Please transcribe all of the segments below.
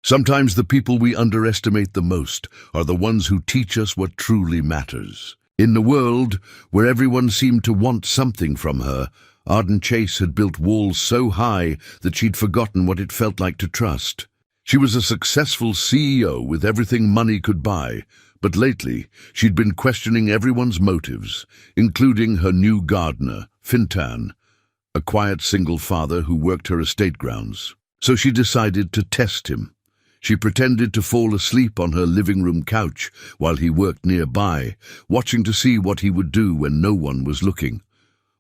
Sometimes the people we underestimate the most are the ones who teach us what truly matters. In the world where everyone seemed to want something from her, Arden Chase had built walls so high that she'd forgotten what it felt like to trust. She was a successful CEO with everything money could buy, but lately she'd been questioning everyone's motives, including her new gardener, Fintan, a quiet single father who worked her estate grounds. So she decided to test him. She pretended to fall asleep on her living room couch while he worked nearby, watching to see what he would do when no one was looking.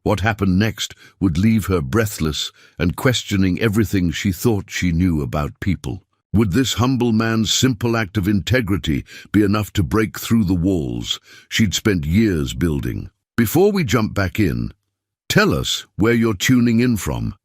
What happened next would leave her breathless and questioning everything she thought she knew about people. Would this humble man's simple act of integrity be enough to break through the walls she'd spent years building? Before we jump back in, tell us where you're tuning in from.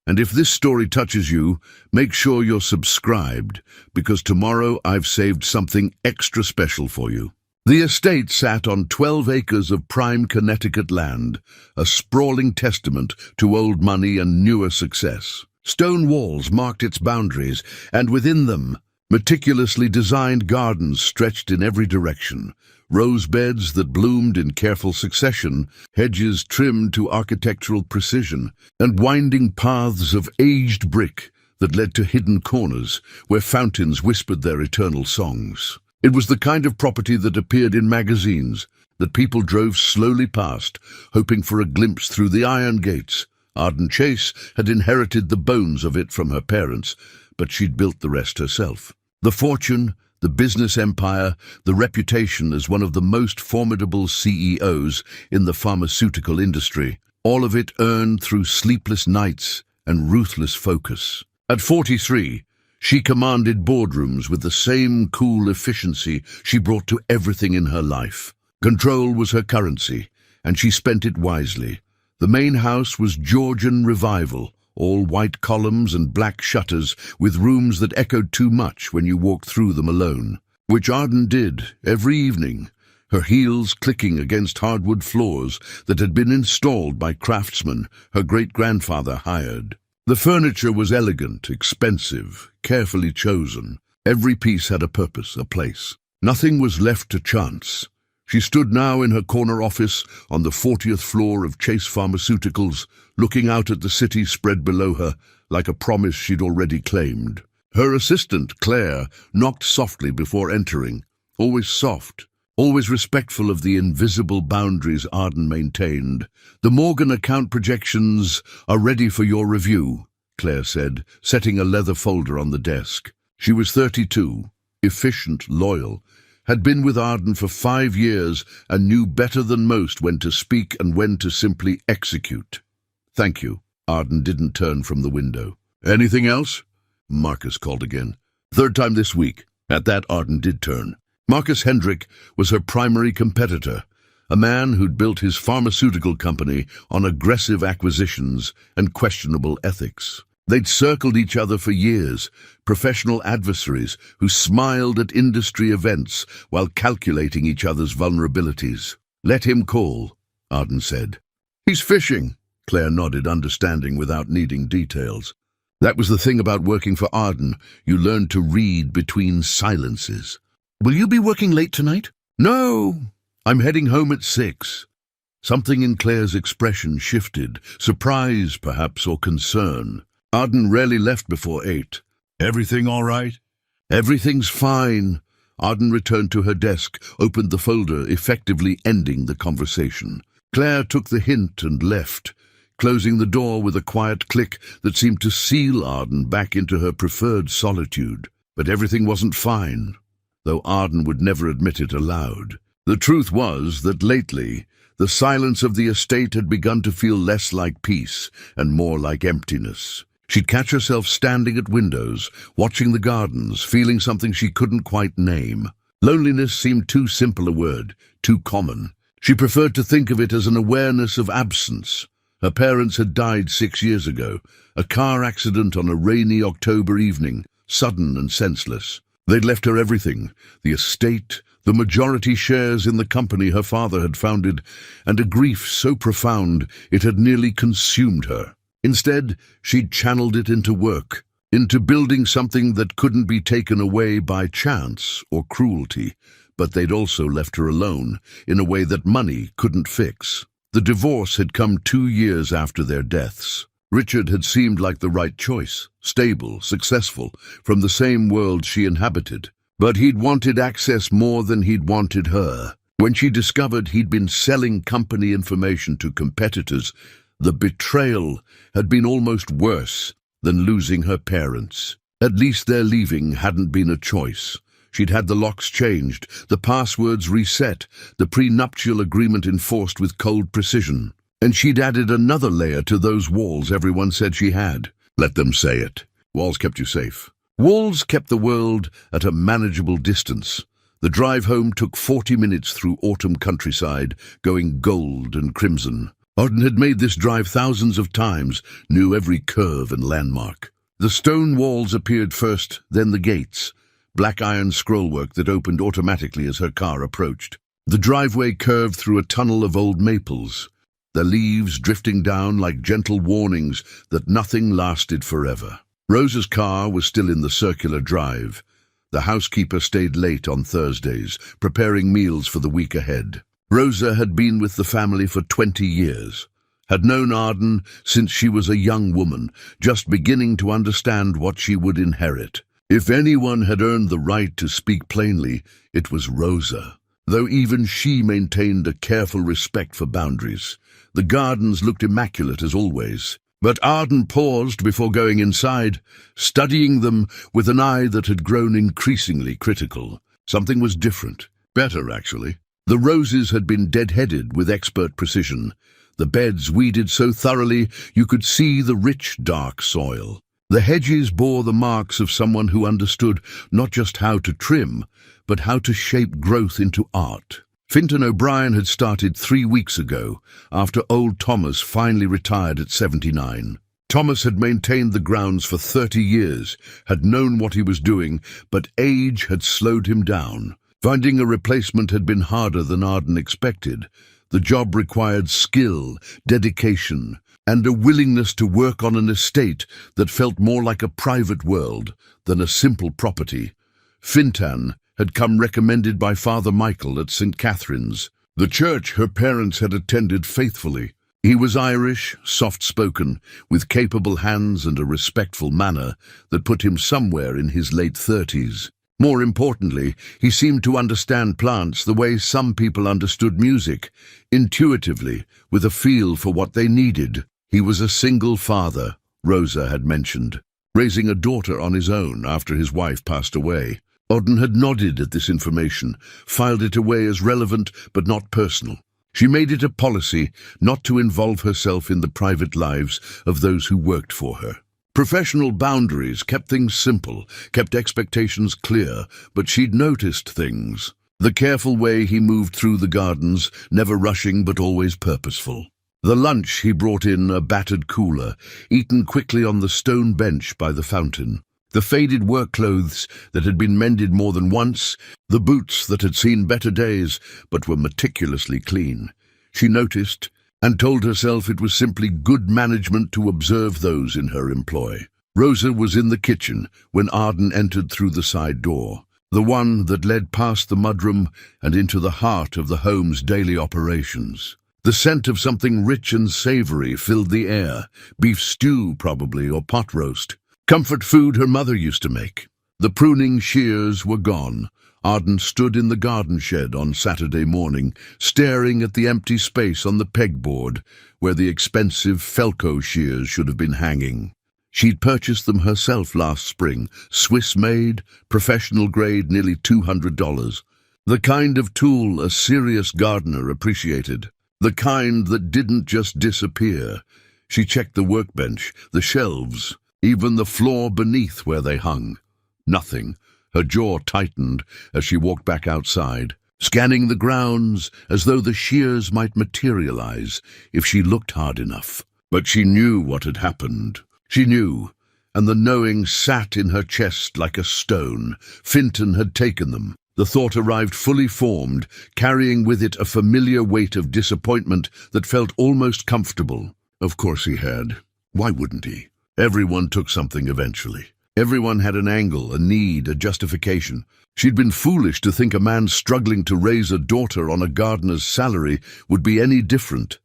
And if this story touches you, make sure you're subscribed, because tomorrow I've saved something extra special for you. The estate sat on 12 acres of prime Connecticut land, a sprawling testament to old money and newer success. Stone walls marked its boundaries, and within them, meticulously designed gardens stretched in every direction. Rose beds that bloomed in careful succession, hedges trimmed to architectural precision, and winding paths of aged brick that led to hidden corners where fountains whispered their eternal songs. It was the kind of property that appeared in magazines, that people drove slowly past, hoping for a glimpse through the iron gates. Arden Chase had inherited the bones of it from her parents, but she'd built the rest herself. The fortune, the business empire, the reputation as one of the most formidable CEOs in the pharmaceutical industry, all of it earned through sleepless nights and ruthless focus. At 43, she commanded boardrooms with the same cool efficiency she brought to everything in her life. Control was her currency, and she spent it wisely. The main house was Georgian Revival, all white columns and black shutters with rooms that echoed too much when you walked through them alone, which Arden did every evening, her heels clicking against hardwood floors that had been installed by craftsmen her great-grandfather hired. The furniture was elegant, expensive, carefully chosen. Every piece had a purpose, a place. Nothing was left to chance. She stood now in her corner office on the 40th floor of Chase Pharmaceuticals, looking out at the city spread below her like a promise she'd already claimed. Her assistant, Claire, knocked softly before entering, always soft, always respectful of the invisible boundaries Arden maintained. "The Morgan account projections are ready for your review," Claire said, setting a leather folder on the desk. She was 32, efficient, loyal, had been with Arden for 5 years and knew better than most when to speak and when to simply execute. "Thank you." Arden didn't turn from the window. "Anything else?" Marcus called again. "Third time this week." At that, Arden did turn. Marcus Hendrick was her primary competitor, a man who'd built his pharmaceutical company on aggressive acquisitions and questionable ethics. They'd circled each other for years, professional adversaries who smiled at industry events while calculating each other's vulnerabilities. "Let him call," Arden said. "He's fishing," Claire nodded, understanding without needing details. That was the thing about working for Arden. You learned to read between silences. "Will you be working late tonight?" "No, I'm heading home at 6. Something in Claire's expression shifted, surprise perhaps, or concern. Arden rarely left before 8. "Everything all right?" "Everything's fine." Arden returned to her desk, opened the folder, effectively ending the conversation. Claire took the hint and left, closing the door with a quiet click that seemed to seal Arden back into her preferred solitude. But everything wasn't fine, though Arden would never admit it aloud. The truth was that lately, the silence of the estate had begun to feel less like peace and more like emptiness. She'd catch herself standing at windows, watching the gardens, feeling something she couldn't quite name. Loneliness seemed too simple a word, too common. She preferred to think of it as an awareness of absence. Her parents had died 6 years ago, a car accident on a rainy October evening, sudden and senseless. They'd left her everything, the estate, the majority shares in the company her father had founded, and a grief so profound it had nearly consumed her. Instead, she'd channeled it into work, into building something that couldn't be taken away by chance or cruelty, but they'd also left her alone in a way that money couldn't fix. The divorce had come 2 years after their deaths. Richard had seemed like the right choice, stable, successful, from the same world she inhabited. But he'd wanted access more than he'd wanted her. When she discovered he'd been selling company information to competitors, the betrayal had been almost worse than losing her parents. At least their leaving hadn't been a choice. She'd had the locks changed, the passwords reset, the prenuptial agreement enforced with cold precision. And she'd added another layer to those walls everyone said she had. Let them say it. Walls kept you safe. Walls kept the world at a manageable distance. The drive home took 40 minutes through autumn countryside, going gold and crimson. Arden had made this drive thousands of times, knew every curve and landmark. The stone walls appeared first, then the gates, black iron scrollwork that opened automatically as her car approached. The driveway curved through a tunnel of old maples, the leaves drifting down like gentle warnings that nothing lasted forever. Rosa's car was still in the circular drive. The housekeeper stayed late on Thursdays, preparing meals for the week ahead. Rosa had been with the family for 20 years, had known Arden since she was a young woman, just beginning to understand what she would inherit. If anyone had earned the right to speak plainly, it was Rosa, though even she maintained a careful respect for boundaries. The gardens looked immaculate as always, but Arden paused before going inside, studying them with an eye that had grown increasingly critical. Something was different, better actually. The roses had been dead-headed with expert precision, the beds weeded so thoroughly you could see the rich, dark soil. The hedges bore the marks of someone who understood not just how to trim, but how to shape growth into art. Fintan O'Brien had started 3 weeks ago, after old Thomas finally retired at 79. Thomas had maintained the grounds for 30 years, had known what he was doing, but age had slowed him down. Finding a replacement had been harder than Arden expected. The job required skill, dedication, and a willingness to work on an estate that felt more like a private world than a simple property. Fintan had come recommended by Father Michael at St. Catherine's, the church her parents had attended faithfully. He was Irish, soft-spoken, with capable hands and a respectful manner that put him somewhere in his late 30s. More importantly, he seemed to understand plants the way some people understood music, intuitively, with a feel for what they needed. He was a single father, Rosa had mentioned, raising a daughter on his own after his wife passed away. Arden had nodded at this information, filed it away as relevant but not personal. She made it a policy not to involve herself in the private lives of those who worked for her. Professional boundaries kept things simple, kept expectations clear, but she'd noticed things. The careful way he moved through the gardens, never rushing but always purposeful. The lunch he brought in a battered cooler, eaten quickly on the stone bench by the fountain. The faded work clothes that had been mended more than once, the boots that had seen better days but were meticulously clean. She noticed and told herself it was simply good management to observe those in her employ. Rosa was in the kitchen when Arden entered through the side door, the one that led past the mudroom and into the heart of the home's daily operations. The scent of something rich and savory filled the air, beef stew probably, or pot roast. Comfort food her mother used to make. The pruning shears were gone. Arden stood in the garden shed on Saturday morning, staring at the empty space on the pegboard where the expensive Felco shears should have been hanging. She'd purchased them herself last spring, Swiss-made, professional grade, nearly $200. The kind of tool a serious gardener appreciated. The kind that didn't just disappear. She checked the workbench, the shelves, even the floor beneath where they hung. Nothing. Her jaw tightened as she walked back outside, scanning the grounds as though the shears might materialize if she looked hard enough. But she knew what had happened. She knew, and the knowing sat in her chest like a stone. Fintan had taken them. The thought arrived fully formed, carrying with it a familiar weight of disappointment that felt almost comfortable. Of course he had. Why wouldn't he? Everyone took something eventually. Everyone had an angle, a need, a justification. She'd been foolish to think a man struggling to raise a daughter on a gardener's salary would be any different.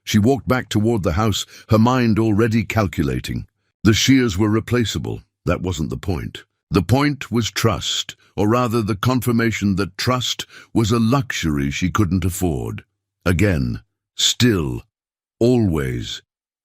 She walked back toward the house, her mind already calculating. The shears were replaceable. That wasn't the point. The point was trust, or rather the confirmation that trust was a luxury she couldn't afford. Again, still, always.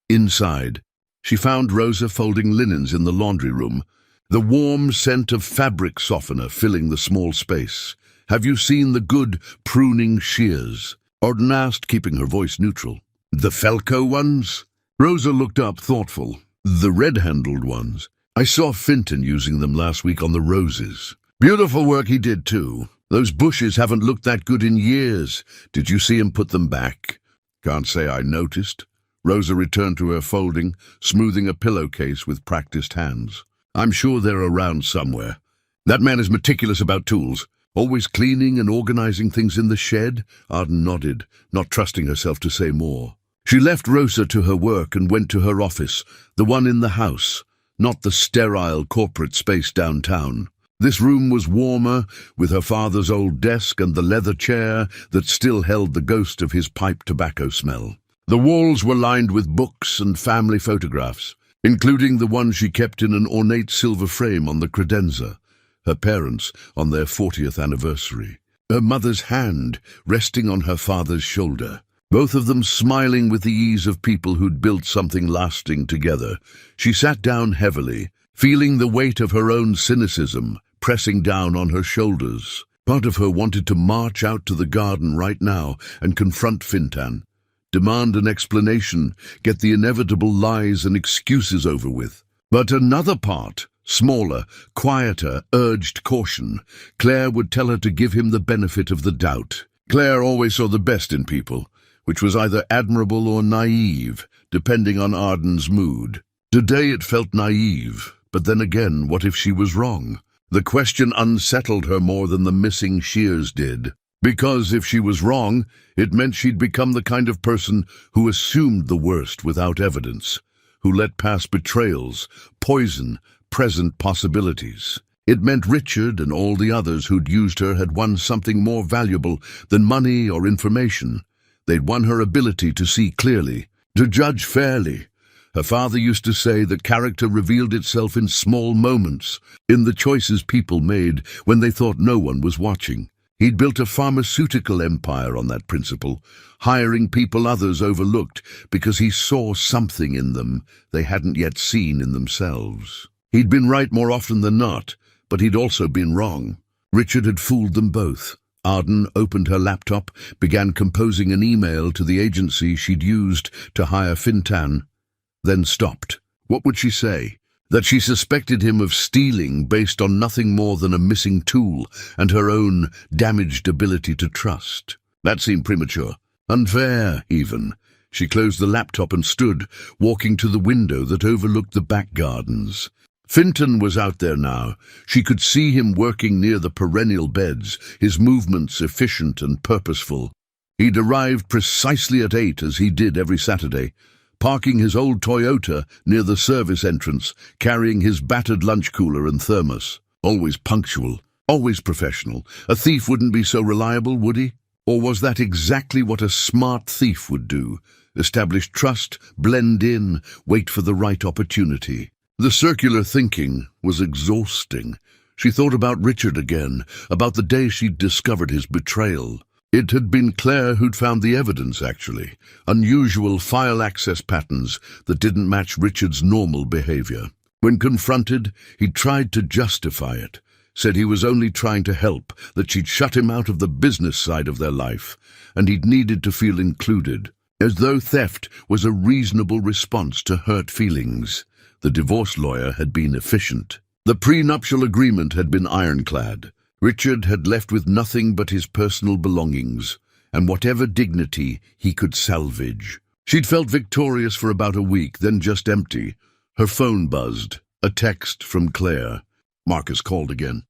Inside, she found Rosa folding linens in the laundry room, the warm scent of fabric softener filling the small space. "Have you seen the good pruning shears?" Auden asked, keeping her voice neutral. "The Felco ones?" Rosa looked up, thoughtful. "The red-handled ones. I saw Finton using them last week on the roses. Beautiful work he did, too. Those bushes haven't looked that good in years. Did you see him put them back?" "Can't say I noticed." Rosa returned to her folding, smoothing a pillowcase with practiced hands. "I'm sure they're around somewhere. That man is meticulous about tools. Always cleaning and organizing things in the shed?" Arden nodded, not trusting herself to say more. She left Rosa to her work and went to her office, the one in the house, not the sterile corporate space downtown. This room was warmer, with her father's old desk and the leather chair that still held the ghost of his pipe tobacco smell. The walls were lined with books and family photographs, including the one she kept in an ornate silver frame on the credenza, her parents on their 40th anniversary. Her mother's hand resting on her father's shoulder, both of them smiling with the ease of people who'd built something lasting together. She sat down heavily, feeling the weight of her own cynicism pressing down on her shoulders. Part of her wanted to march out to the garden right now and confront Fintan, demand an explanation, get the inevitable lies and excuses over with. But another part, smaller, quieter, urged caution. Claire would tell her to give him the benefit of the doubt. Claire always saw the best in people, which was either admirable or naive, depending on Arden's mood. Today it felt naive, but then again, what if she was wrong? The question unsettled her more than the missing shears did. Because if she was wrong, it meant she'd become the kind of person who assumed the worst without evidence, who let pass betrayals, poison, present possibilities. It meant Richard and all the others who'd used her had won something more valuable than money or information. They'd won her ability to see clearly, to judge fairly. Her father used to say that character revealed itself in small moments, in the choices people made when they thought no one was watching. He'd built a pharmaceutical empire on that principle, hiring people others overlooked because he saw something in them they hadn't yet seen in themselves. He'd been right more often than not, but he'd also been wrong. Richard had fooled them both. Arden opened her laptop, began composing an email to the agency she'd used to hire Fintan, then stopped. What would she say? That she suspected him of stealing based on nothing more than a missing tool and her own damaged ability to trust. That seemed premature. Unfair, even. She closed the laptop and stood, walking to the window that overlooked the back gardens. Finton was out there now. She could see him working near the perennial beds, his movements efficient and purposeful. He'd arrived precisely at 8, as he did every Saturday, parking his old Toyota near the service entrance, carrying his battered lunch cooler and thermos. Always punctual, always professional. A thief wouldn't be so reliable, would he? Or was that exactly what a smart thief would do? Establish trust, blend in, wait for the right opportunity. The circular thinking was exhausting. She thought about Richard again, about the day she'd discovered his betrayal. It had been Claire who'd found the evidence, actually. Unusual file access patterns that didn't match Richard's normal behavior. When confronted, he tried to justify it, said he was only trying to help, that she'd shut him out of the business side of their life, and he'd needed to feel included, as though theft was a reasonable response to hurt feelings. The divorce lawyer had been efficient. The prenuptial agreement had been ironclad. Richard had left with nothing but his personal belongings, and whatever dignity he could salvage. She'd felt victorious for about a week, then just empty. Her phone buzzed. A text from Claire. Marcus called again.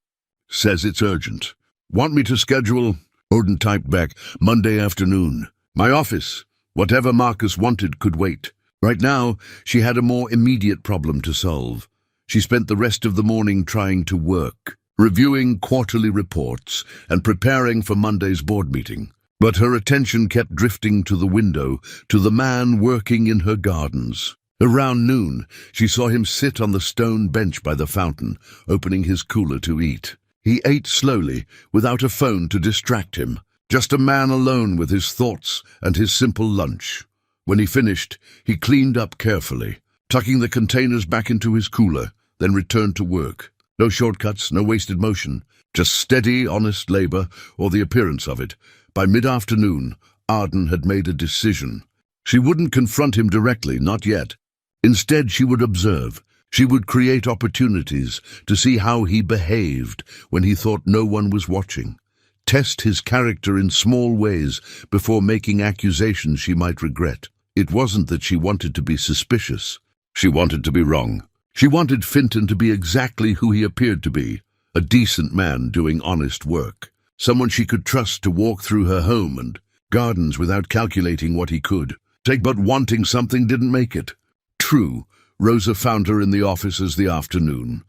"Says it's urgent. Want me to schedule?" Odin typed back, "Monday afternoon. My office." Whatever Marcus wanted could wait. Right now, she had a more immediate problem to solve. She spent the rest of the morning trying to work, reviewing quarterly reports and preparing for Monday's board meeting. But her attention kept drifting to the window, to the man working in her gardens. Around noon, she saw him sit on the stone bench by the fountain, opening his cooler to eat. He ate slowly, without a phone to distract him, just a man alone with his thoughts and his simple lunch. When he finished, he cleaned up carefully, tucking the containers back into his cooler, then returned to work. No shortcuts, no wasted motion, just steady, honest labor, or the appearance of it. By mid-afternoon, Arden had made a decision. She wouldn't confront him directly, not yet. Instead, she would observe. She would create opportunities to see how he behaved when he thought no one was watching. Test his character in small ways before making accusations she might regret. It wasn't that she wanted to be suspicious. She wanted to be wrong. She wanted Finton to be exactly who he appeared to be, a decent man doing honest work. Someone she could trust to walk through her home and gardens without calculating what he could. But wanting something didn't make it. True, Rosa found her in the office as the afternoon.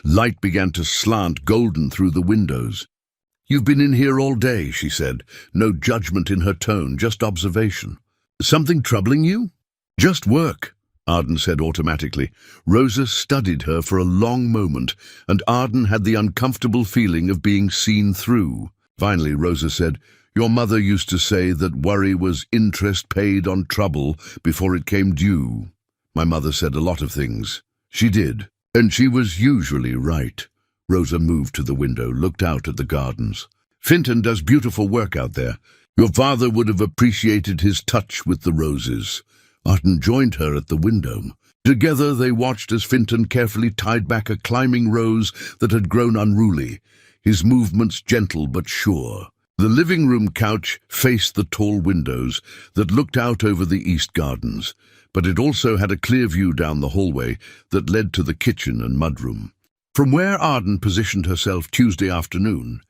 Light began to slant golden through the windows. "You've been in here all day," she said, no judgment in her tone, just observation. "Something troubling you?" "Just work," Arden said automatically. Rosa studied her for a long moment, and Arden had the uncomfortable feeling of being seen through. Finally, Rosa said, "Your mother used to say that worry was interest paid on trouble before it came due." My mother said a lot of things. She did, and she was usually right. Rosa moved to the window, looked out at the gardens. "Finton does beautiful work out there. Your father would have appreciated his touch with the roses." Arden joined her at the window. Together they watched as Finton carefully tied back a climbing rose that had grown unruly, his movements gentle but sure. The living room couch faced the tall windows that looked out over the east gardens, but it also had a clear view down the hallway that led to the kitchen and mudroom. From where Arden positioned herself Tuesday afternoon,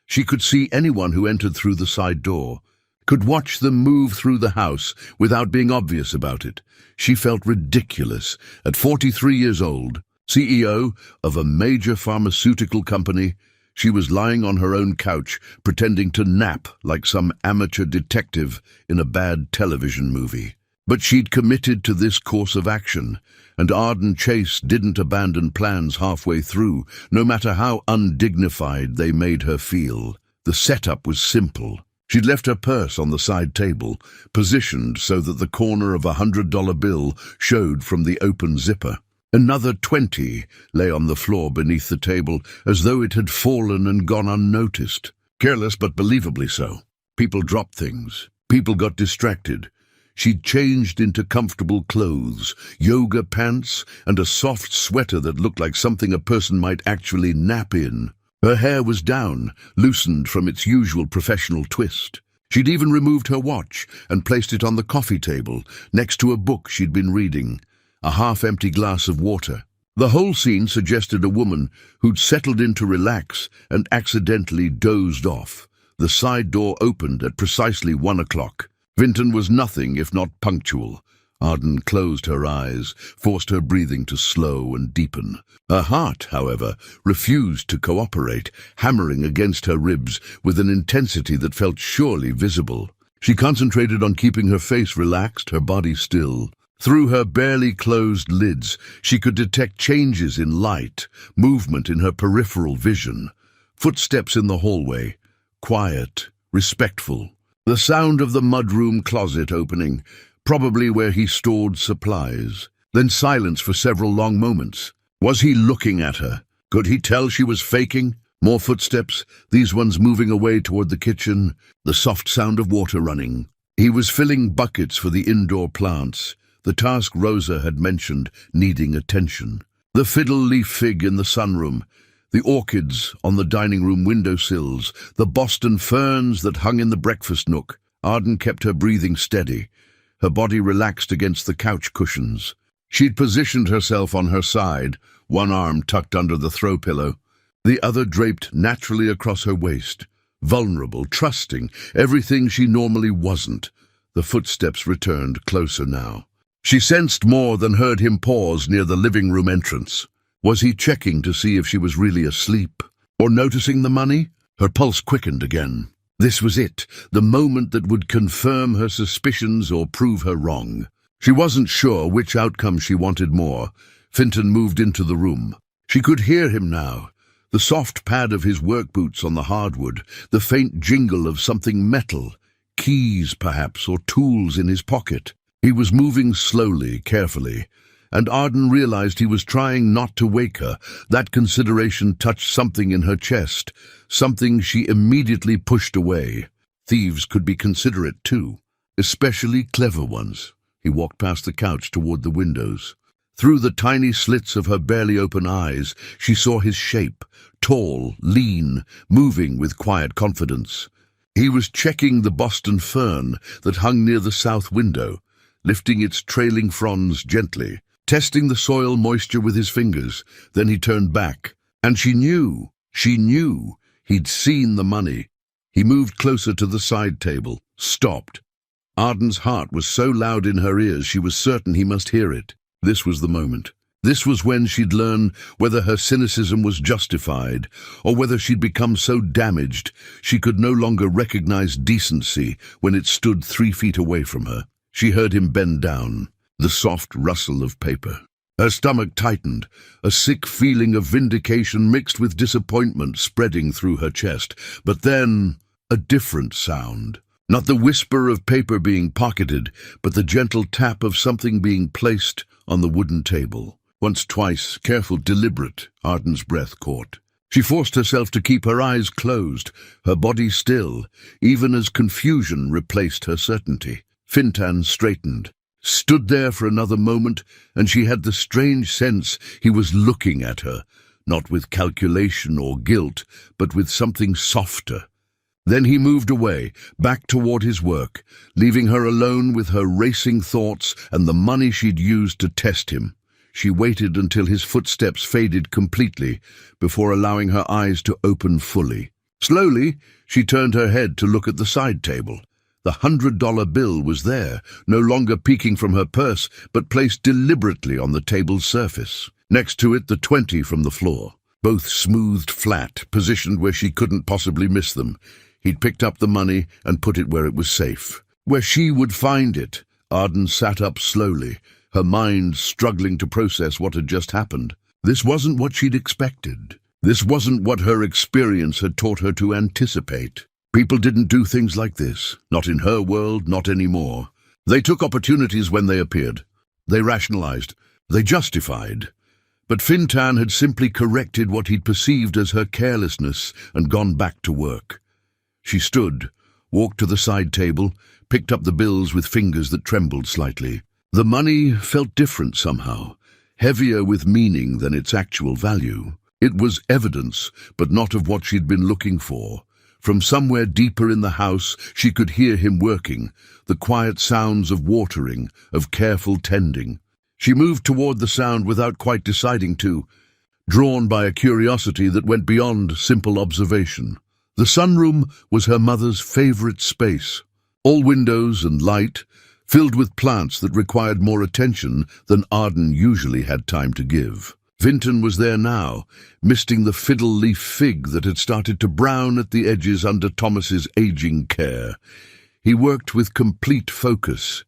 she could see anyone who entered through the side door, could watch them move through the house without being obvious about it. She felt ridiculous. At 43 years old, CEO of a major pharmaceutical company, she was lying on her own couch, pretending to nap like some amateur detective in a bad television movie. But she'd committed to this course of action, and Arden Chase didn't abandon plans halfway through, no matter how undignified they made her feel. The setup was simple. She'd left her purse on the side table, positioned so that the corner of a $100 bill showed from the open zipper. Another 20 lay on the floor beneath the table, as though it had fallen and gone unnoticed. Careless but believably so. People dropped things. People got distracted. She'd changed into comfortable clothes, yoga pants, and a soft sweater that looked like something a person might actually nap in. Her hair was down, loosened from its usual professional twist. She'd even removed her watch and placed it on the coffee table, next to a book she'd been reading, a half-empty glass of water. The whole scene suggested a woman who'd settled in to relax and accidentally dozed off. The side door opened at precisely 1 o'clock. Vinton was nothing if not punctual. Arden closed her eyes, forced her breathing to slow and deepen. Her heart, however, refused to cooperate, hammering against her ribs with an intensity that felt surely visible. She concentrated on keeping her face relaxed, her body still. Through her barely closed lids, she could detect changes in light, movement in her peripheral vision. Footsteps in the hallway, quiet, respectful. The sound of the mudroom closet opening, probably where he stored supplies. Then silence for several long moments. Was he looking at her? Could he tell she was faking? More footsteps, these ones moving away toward the kitchen, the soft sound of water running. He was filling buckets for the indoor plants, the task Rosa had mentioned needing attention. The fiddle leaf fig in the sunroom, the orchids on the dining room windowsills, the Boston ferns that hung in the breakfast nook. Arden kept her breathing steady, her body relaxed against the couch cushions. She'd positioned herself on her side, one arm tucked under the throw pillow, the other draped naturally across her waist, vulnerable, trusting, everything she normally wasn't. The footsteps returned, closer now. She sensed more than heard him pause near the living room entrance. Was he checking to see if she was really asleep? Or noticing the money? Her pulse quickened again. This was it, the moment that would confirm her suspicions or prove her wrong. She wasn't sure which outcome she wanted more. Fintan moved into the room. She could hear him now. The soft pad of his work boots on the hardwood, the faint jingle of something metal, keys perhaps, or tools in his pocket. He was moving slowly, carefully, and Arden realized he was trying not to wake her. That consideration touched something in her chest, something she immediately pushed away. Thieves could be considerate too, especially clever ones. He walked past the couch toward the windows. Through the tiny slits of her barely open eyes, she saw his shape, tall, lean, moving with quiet confidence. He was checking the Boston fern that hung near the south window, lifting its trailing fronds gently, testing the soil moisture with his fingers. Then he turned back, and she knew he'd seen the money. He moved closer to the side table, stopped. Arden's heart was so loud in her ears she was certain he must hear it. This was the moment. This was when she'd learn whether her cynicism was justified, or whether she'd become so damaged she could no longer recognize decency when it stood 3 feet away from her. She heard him bend down, the soft rustle of paper. Her stomach tightened, a sick feeling of vindication mixed with disappointment spreading through her chest. But then, a different sound. Not the whisper of paper being pocketed, but the gentle tap of something being placed on the wooden table. Once, twice, careful, deliberate, Arden's breath caught. She forced herself to keep her eyes closed, her body still, even as confusion replaced her certainty. Fintan straightened, stood there for another moment, and she had the strange sense he was looking at her, not with calculation or guilt, but with something softer. Then he moved away, back toward his work, leaving her alone with her racing thoughts and the money she'd used to test him. She waited until his footsteps faded completely before allowing her eyes to open fully. Slowly, she turned her head to look at the side table. The $100 bill was there, no longer peeking from her purse, but placed deliberately on the table's surface. Next to it, the 20 from the floor, both smoothed flat, positioned where she couldn't possibly miss them. He'd picked up the money and put it where it was safe, where she would find it. Arden sat up slowly, her mind struggling to process what had just happened. This wasn't what she'd expected. This wasn't what her experience had taught her to anticipate. People didn't do things like this. Not in her world, not anymore. They took opportunities when they appeared. They rationalized. They justified. But Fintan had simply corrected what he'd perceived as her carelessness and gone back to work. She stood, walked to the side table, picked up the bills with fingers that trembled slightly. The money felt different somehow, heavier with meaning than its actual value. It was evidence, but not of what she'd been looking for. From somewhere deeper in the house, she could hear him working, the quiet sounds of watering, of careful tending. She moved toward the sound without quite deciding to, drawn by a curiosity that went beyond simple observation. The sunroom was her mother's favorite space, all windows and light, filled with plants that required more attention than Arden usually had time to give. Vinton was there now, misting the fiddle-leaf fig that had started to brown at the edges under Thomas's aging care. He worked with complete focus,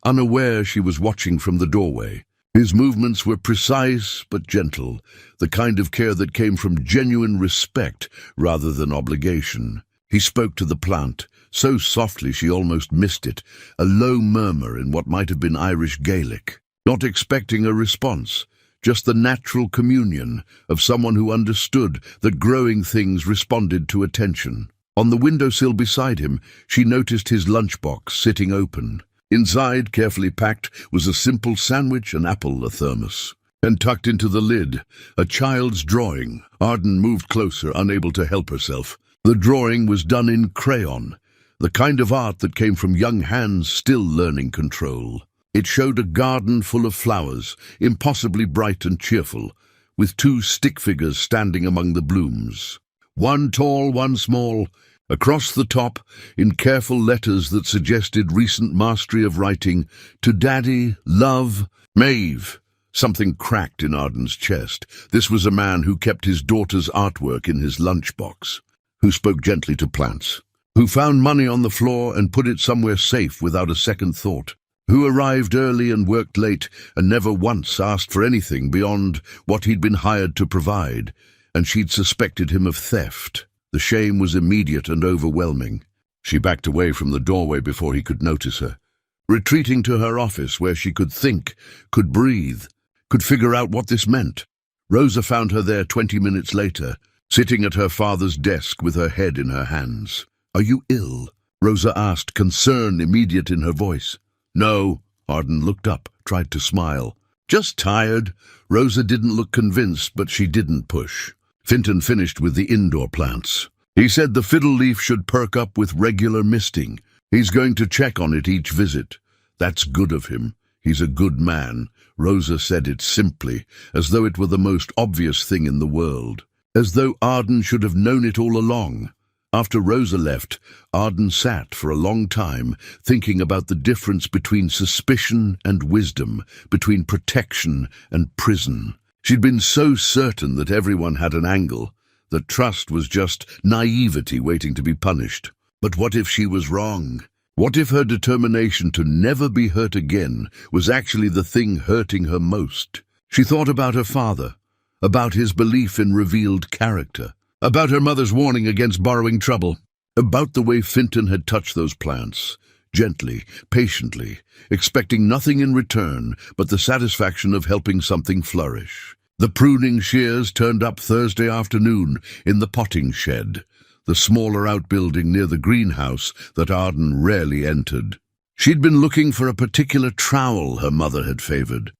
unaware she was watching from the doorway. His movements were precise but gentle, the kind of care that came from genuine respect rather than obligation. He spoke to the plant, so softly she almost missed it, a low murmur in what might have been Irish Gaelic. Not expecting a response, just the natural communion of someone who understood that growing things responded to attention. On the windowsill beside him, she noticed his lunchbox sitting open. Inside, carefully packed, was a simple sandwich, an apple, a thermos. And tucked into the lid, a child's drawing. Arden moved closer, unable to help herself. The drawing was done in crayon, the kind of art that came from young hands still learning control. It showed a garden full of flowers, impossibly bright and cheerful, with 2 stick figures standing among the blooms. One tall, one small. Across the top, in careful letters that suggested recent mastery of writing, to Daddy, love, Maeve. Something cracked in Arden's chest. This was a man who kept his daughter's artwork in his lunchbox, who spoke gently to plants, who found money on the floor and put it somewhere safe without a second thought, who arrived early and worked late and never once asked for anything beyond what he'd been hired to provide, and she'd suspected him of theft. The shame was immediate and overwhelming. She backed away from the doorway before he could notice her, retreating to her office where she could think, could breathe, could figure out what this meant. Rosa found her there 20 minutes later, sitting at her father's desk with her head in her hands. "Are you ill?" Rosa asked, concern immediate in her voice. "No." Arden looked up, tried to smile. "Just tired." Rosa didn't look convinced, but she didn't push. Finton finished with the indoor plants. He said the fiddle leaf should perk up with regular misting. He's going to check on it each visit. That's good of him. He's a good man. Rosa said it simply, as though it were the most obvious thing in the world. As though Arden should have known it all along. After Rosa left, Arden sat for a long time, thinking about the difference between suspicion and wisdom, between protection and prison. She'd been so certain that everyone had an angle, that trust was just naivety waiting to be punished. But what if she was wrong? What if her determination to never be hurt again was actually the thing hurting her most? She thought about her father, about his belief in revealed character, about her mother's warning against borrowing trouble, about the way Finton had touched those plants, gently, patiently, expecting nothing in return but the satisfaction of helping something flourish. The pruning shears turned up Thursday afternoon in the potting shed, the smaller outbuilding near the greenhouse that Arden rarely entered. She'd been looking for a particular trowel her mother had favored,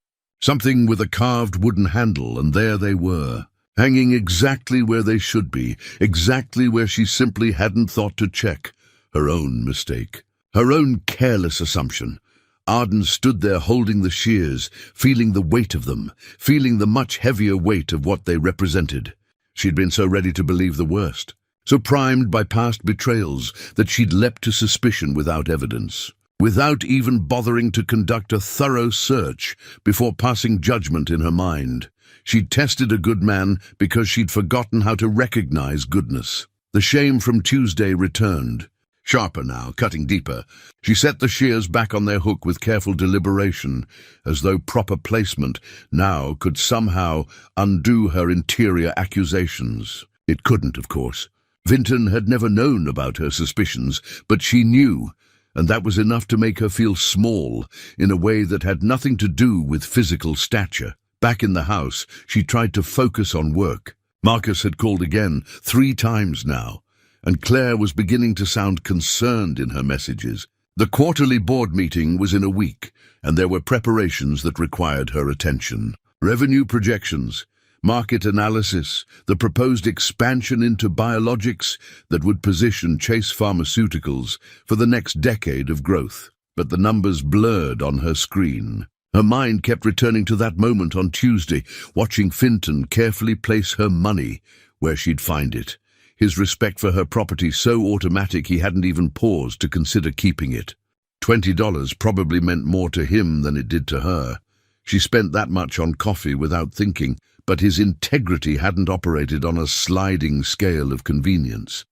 something with a carved wooden handle, and there they were, hanging exactly where they should be, exactly where she simply hadn't thought to check. Her own mistake, her own careless assumption. Arden stood there holding the shears, feeling the weight of them, feeling the much heavier weight of what they represented. She'd been so ready to believe the worst, so primed by past betrayals that she'd leapt to suspicion without evidence, without even bothering to conduct a thorough search before passing judgment in her mind. She'd tested a good man because she'd forgotten how to recognize goodness. The shame from Tuesday returned. Sharper now, cutting deeper. She set the shears back on their hook with careful deliberation, as though proper placement now could somehow undo her interior accusations. It couldn't, of course. Vinton had never known about her suspicions, but she knew, and that was enough to make her feel small in a way that had nothing to do with physical stature. Back in the house, she tried to focus on work. Marcus had called again, 3 times now, and Claire was beginning to sound concerned in her messages. The quarterly board meeting was in a week, and there were preparations that required her attention. Revenue projections, market analysis, the proposed expansion into biologics that would position Chase Pharmaceuticals for the next decade of growth. But the numbers blurred on her screen. Her mind kept returning to that moment on Tuesday, watching Finton carefully place her money where she'd find it. His respect for her property so automatic he hadn't even paused to consider keeping it. $20 probably meant more to him than it did to her. She spent that much on coffee without thinking, but his integrity hadn't operated on a sliding scale of convenience.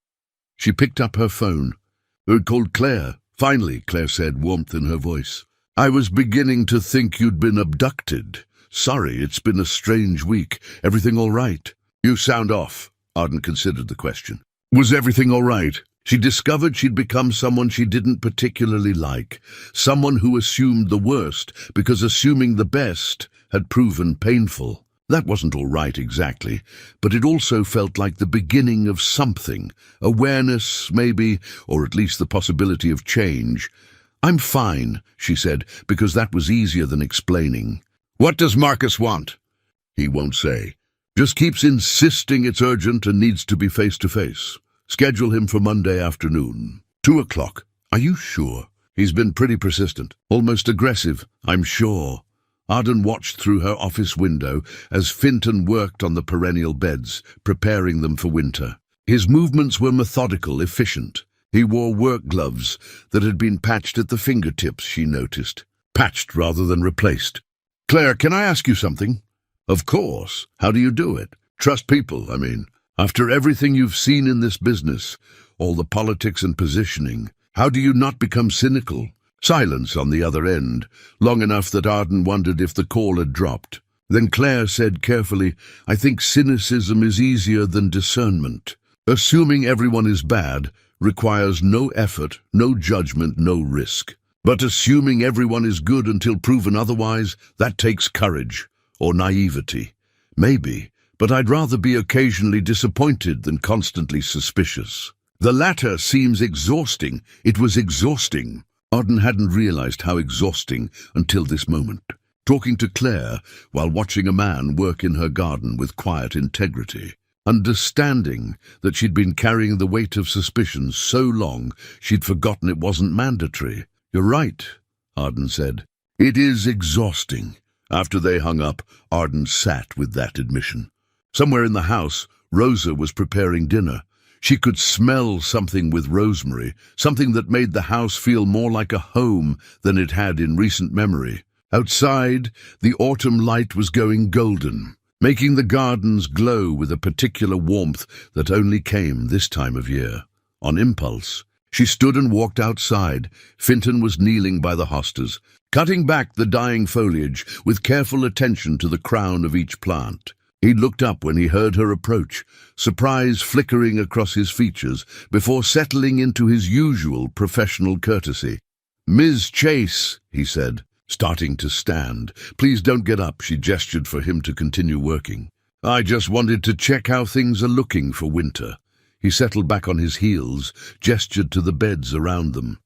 She picked up her phone. "Who called Claire?" "Finally," Claire said, warmth in her voice. "I was beginning to think you'd been abducted. Sorry, it's been a strange week. Everything all right?" "You sound off." Arden considered the question. Was everything all right? She discovered she'd become someone she didn't particularly like, someone who assumed the worst because assuming the best had proven painful. That wasn't all right exactly, but it also felt like the beginning of something, awareness maybe, or at least the possibility of change. "I'm fine," she said, because that was easier than explaining. "What does Marcus want?" "He won't say. Just keeps insisting it's urgent and needs to be face-to-face. Schedule him for Monday afternoon. 2 o'clock. Are you sure? He's been pretty persistent, almost aggressive, I'm sure." Arden watched through her office window as Finton worked on the perennial beds, preparing them for winter. His movements were methodical, efficient. He wore work gloves that had been patched at the fingertips, she noticed. Patched rather than replaced. Claire, can I ask you something? Of course. How do you do it? Trust people, I mean. After everything you've seen in this business, all the politics and positioning, how do you not become cynical? Silence on the other end, long enough that Arden wondered if the call had dropped. Then Claire said carefully, I think cynicism is easier than discernment. Assuming everyone is bad requires no effort, no judgment, no risk. But assuming everyone is good until proven otherwise, that takes courage, or naivety. Maybe, but I'd rather be occasionally disappointed than constantly suspicious. The latter seems exhausting. It was exhausting. Arden hadn't realized how exhausting until this moment. Talking to Claire while watching a man work in her garden with quiet integrity. Understanding that she'd been carrying the weight of suspicion so long she'd forgotten it wasn't mandatory. You're right, Arden said. It is exhausting. After they hung up, Arden sat with that admission. Somewhere in the house, Rosa was preparing dinner. She could smell something with rosemary, something that made the house feel more like a home than it had in recent memory. Outside, the autumn light was going golden, making the gardens glow with a particular warmth that only came this time of year. On impulse, she stood and walked outside. Finton was kneeling by the hostas, cutting back the dying foliage with careful attention to the crown of each plant. He looked up when he heard her approach, surprise flickering across his features before settling into his usual professional courtesy. Ms. Chase, he said, starting to stand. Please don't get up, she gestured for him to continue working. I just wanted to check how things are looking for winter. He settled back on his heels, gestured to the beds around them.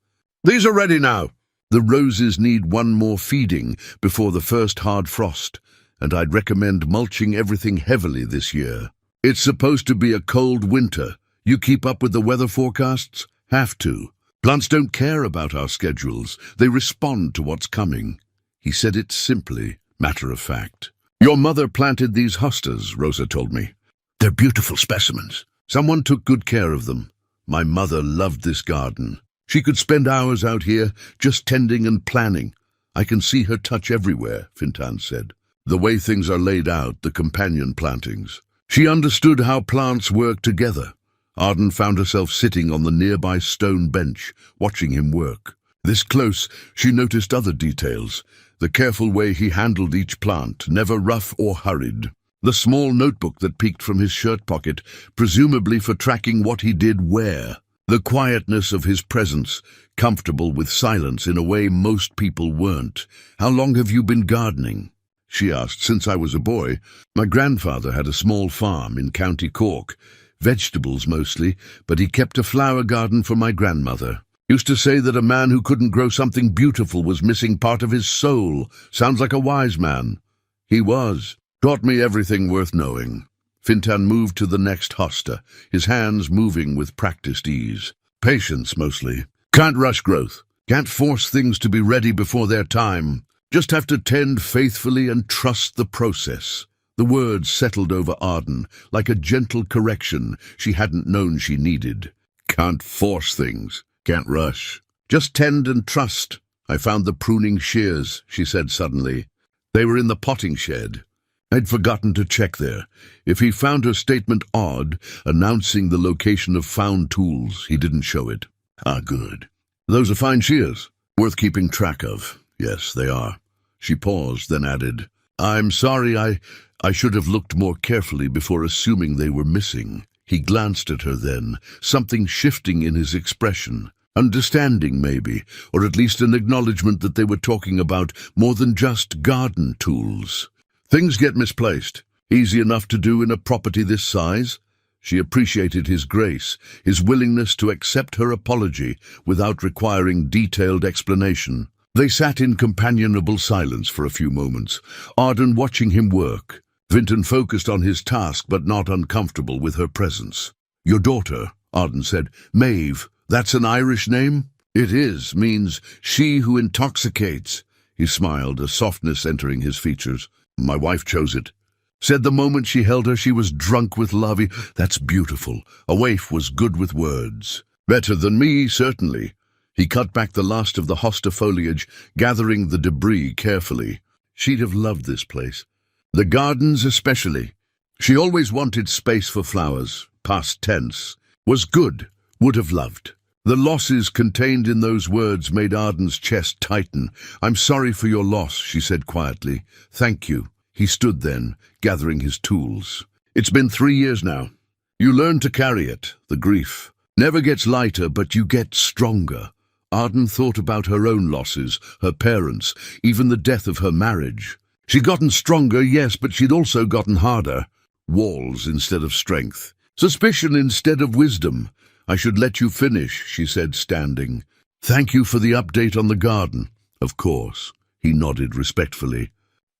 These are ready now. The roses need one more feeding before the first hard frost, and I'd recommend mulching everything heavily this year. It's supposed to be a cold winter. You keep up with the weather forecasts? Have to. Plants don't care about our schedules. They respond to what's coming. He said it simply, matter of fact. Your mother planted these hostas, Rosa told me. They're beautiful specimens. Someone took good care of them. My mother loved this garden. She could spend hours out here just tending and planning. I can see her touch everywhere, Fintan said. The way things are laid out, the companion plantings. She understood how plants work together. Arden found herself sitting on the nearby stone bench, watching him work. This close, she noticed other details. The careful way he handled each plant, never rough or hurried. The small notebook that peeked from his shirt pocket, presumably for tracking what he did where. The quietness of his presence, comfortable with silence in a way most people weren't. How long have you been gardening? She asked. Since I was a boy. My grandfather had a small farm in County Cork. Vegetables mostly, but he kept a flower garden for my grandmother. Used to say that a man who couldn't grow something beautiful was missing part of his soul. Sounds like a wise man. He was. Taught me everything worth knowing. Fintan moved to the next hosta, his hands moving with practiced ease. Patience, mostly. Can't rush growth. Can't force things to be ready before their time. Just have to tend faithfully and trust the process. The words settled over Arden, like a gentle correction she hadn't known she needed. Can't force things. Can't rush. Just tend and trust. I found the pruning shears, she said suddenly. They were in the potting shed. I'd forgotten to check there. If he found her statement odd, announcing the location of found tools, he didn't show it. Ah, good. Those are fine shears. Worth keeping track of. Yes, they are. She paused, then added, I'm sorry, I should have looked more carefully before assuming they were missing. He glanced at her then, something shifting in his expression. Understanding, maybe, or at least an acknowledgement that they were talking about more than just garden tools. Things get misplaced. Easy enough to do in a property this size. She appreciated his grace, his willingness to accept her apology without requiring detailed explanation. They sat in companionable silence for a few moments, Arden watching him work. Vinton focused on his task but not uncomfortable with her presence. Your daughter, Arden said. Maeve, that's an Irish name? It is, means she who intoxicates. He smiled, a softness entering his features. My wife chose it. Said the moment she held her she was drunk with love. That's beautiful. A waif was good with words. Better than me, certainly. He cut back the last of the hosta foliage, gathering the debris carefully. She'd have loved this place. The gardens especially. She always wanted space for flowers. Past tense. Was good. Would have loved. The losses contained in those words made Arden's chest tighten. "I'm sorry for your loss," she said quietly. "Thank you." He stood then, gathering his tools. "It's been 3 years now. You learn to carry it, the grief. Never gets lighter, but you get stronger." Arden thought about her own losses, her parents, even the death of her marriage. She'd gotten stronger, yes, but she'd also gotten harder. Walls instead of strength. Suspicion instead of wisdom. "I should let you finish," she said, standing. "Thank you for the update on the garden." "Of course," he nodded respectfully.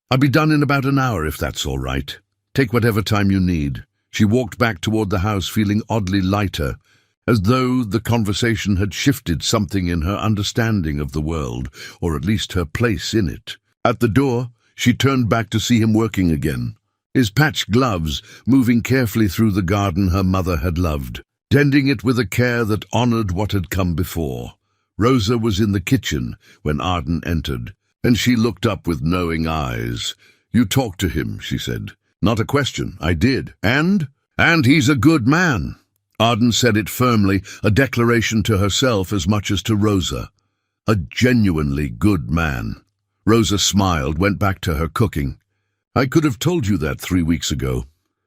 "I'll be done in about an hour if that's all right. Take whatever time you need." She walked back toward the house feeling oddly lighter, as though the conversation had shifted something in her understanding of the world, or at least her place in it. At the door, she turned back to see him working again. His patched gloves, moving carefully through the garden her mother had loved, tending it with a care that honored what had come before. Rosa was in the kitchen when Arden entered, and she looked up with knowing eyes. "You talked to him," she said. "Not a question. I did. And he's a good man." Arden said it firmly, a declaration to herself as much as to Rosa. A genuinely good man. Rosa smiled, went back to her cooking. "I could have told you that 3 weeks ago.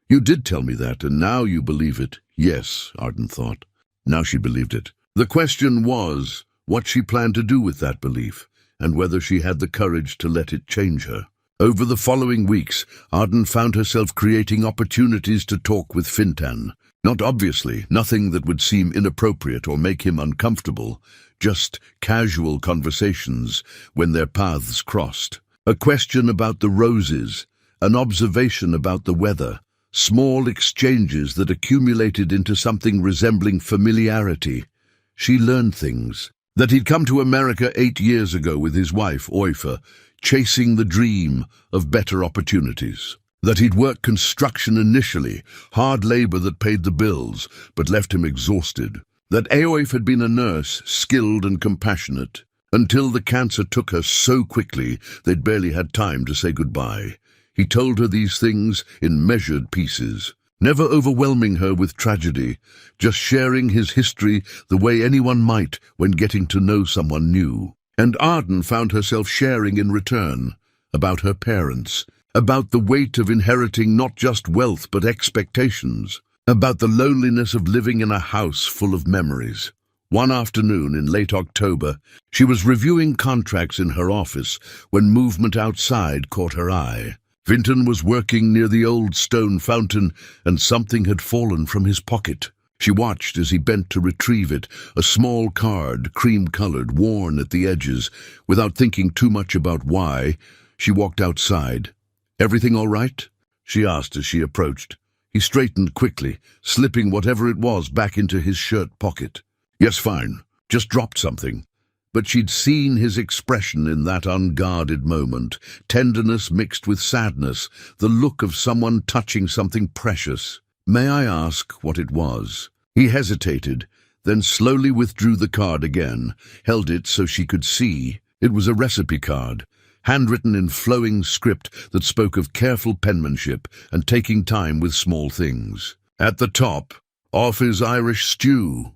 You did tell me that, and now you believe it." Yes, Arden thought. Now she believed it. The question was what she planned to do with that belief, and whether she had the courage to let it change her. Over the following weeks, Arden found herself creating opportunities to talk with Fintan. Not obviously, nothing that would seem inappropriate or make him uncomfortable, just casual conversations when their paths crossed. A question about the roses, an observation about the weather, small exchanges that accumulated into something resembling familiarity. She learned things. That he'd come to America 8 years ago with his wife, Oifa, chasing the dream of better opportunities. That he'd worked construction initially, hard labor that paid the bills, but left him exhausted. That Aoif had been a nurse, skilled and compassionate, until the cancer took her so quickly they'd barely had time to say goodbye. He told her these things in measured pieces, never overwhelming her with tragedy, just sharing his history the way anyone might when getting to know someone new. And Arden found herself sharing in return, about her parents, about the weight of inheriting not just wealth but expectations, about the loneliness of living in a house full of memories. One afternoon in late October, she was reviewing contracts in her office when movement outside caught her eye. Vinton was working near the old stone fountain, and something had fallen from his pocket. She watched as he bent to retrieve it, a small card, cream-colored, worn at the edges. Without thinking too much about why, she walked outside. "Everything all right?" she asked as she approached. He straightened quickly, slipping whatever it was back into his shirt pocket. "Yes, fine. Just dropped something." But she'd seen his expression in that unguarded moment, tenderness mixed with sadness, the look of someone touching something precious. "May I ask what it was?" He hesitated, then slowly withdrew the card again, held it so she could see. It was a recipe card, handwritten in flowing script that spoke of careful penmanship and taking time with small things. At the top, "Offa's Irish stew."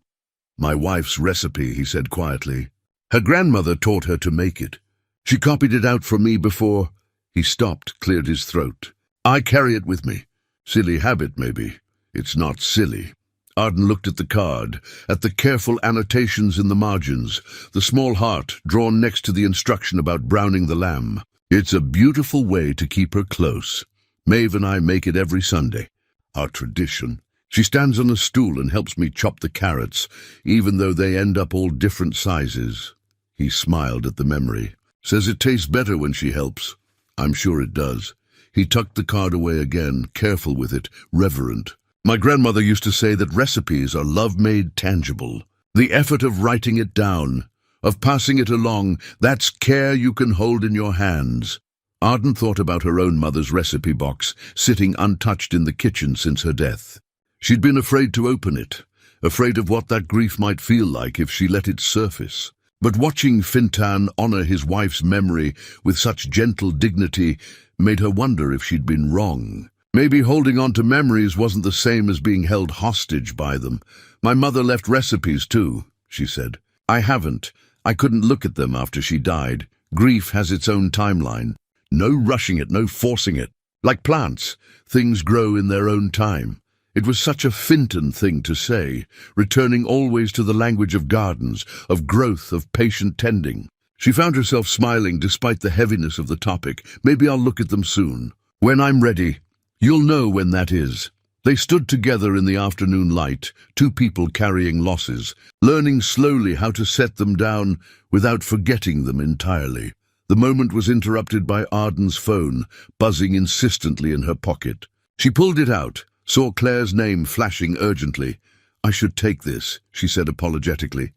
"My wife's recipe," he said quietly. "Her grandmother taught her to make it. She copied it out for me before—" He stopped, cleared his throat. "I carry it with me. Silly habit, maybe. It's not silly." Arden looked at the card, at the careful annotations in the margins, the small heart drawn next to the instruction about browning the lamb. "It's a beautiful way to keep her close. Maeve and I make it every Sunday. Our tradition. She stands on a stool and helps me chop the carrots, even though they end up all different sizes." He smiled at the memory. "Says it tastes better when she helps." "I'm sure it does." He tucked the card away again, careful with it, reverent. "My grandmother used to say that recipes are love made tangible. The effort of writing it down, of passing it along, that's care you can hold in your hands." Arden thought about her own mother's recipe box, sitting untouched in the kitchen since her death. She'd been afraid to open it, afraid of what that grief might feel like if she let it surface. But watching Fintan honor his wife's memory with such gentle dignity made her wonder if she'd been wrong. Maybe holding on to memories wasn't the same as being held hostage by them. "My mother left recipes too," she said. "I haven't. I couldn't look at them after she died. Grief has its own timeline. No rushing it, no forcing it. Like plants, things grow in their own time." It was such a Fintan thing to say, returning always to the language of gardens, of growth, of patient tending. She found herself smiling despite the heaviness of the topic. "Maybe I'll look at them soon. When I'm ready. You'll know when that is." They stood together in the afternoon light, two people carrying losses, learning slowly how to set them down without forgetting them entirely. The moment was interrupted by Arden's phone, buzzing insistently in her pocket. She pulled it out, saw Claire's name flashing urgently. "I should take this," she said apologetically.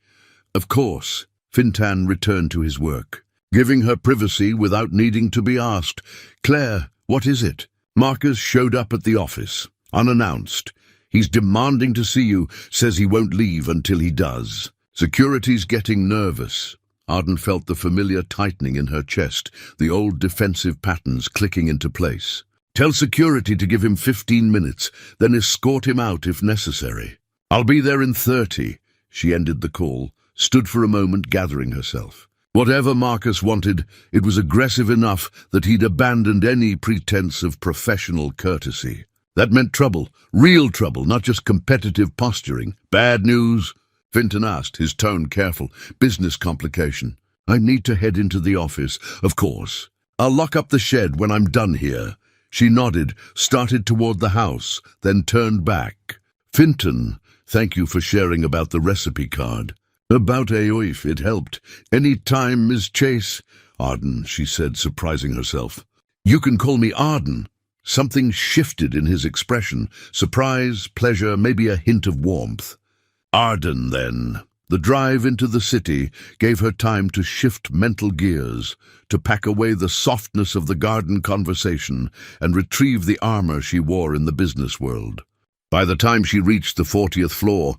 "Of course." Fintan returned to his work, giving her privacy without needing to be asked. "Claire, what is it?" Marcus showed up at the office, unannounced. "He's demanding to see you, says he won't leave until he does." Security's getting nervous. Arden felt the familiar tightening in her chest, the old defensive patterns clicking into place. "Tell security to give him 15 minutes, then escort him out if necessary." "I'll be there in 30. She ended the call, stood for a moment gathering herself. Whatever Marcus wanted, it was aggressive enough that he'd abandoned any pretense of professional courtesy. That meant trouble, real trouble, not just competitive posturing. "Bad news?" Fintan asked, his tone careful. "Business complication. I need to head into the office." "Of course. I'll lock up the shed when I'm done here." She nodded, started toward the house, then turned back. "Fintan, thank you for sharing about the recipe card." "About Aoif, it helped. Any time, Miss Chase." "Arden," she said, surprising herself. "You can call me Arden." Something shifted in his expression. Surprise, pleasure, maybe a hint of warmth. "Arden, then." The drive into the city gave her time to shift mental gears, to pack away the softness of the garden conversation and retrieve the armor she wore in the business world. By the time she reached the 40th floor,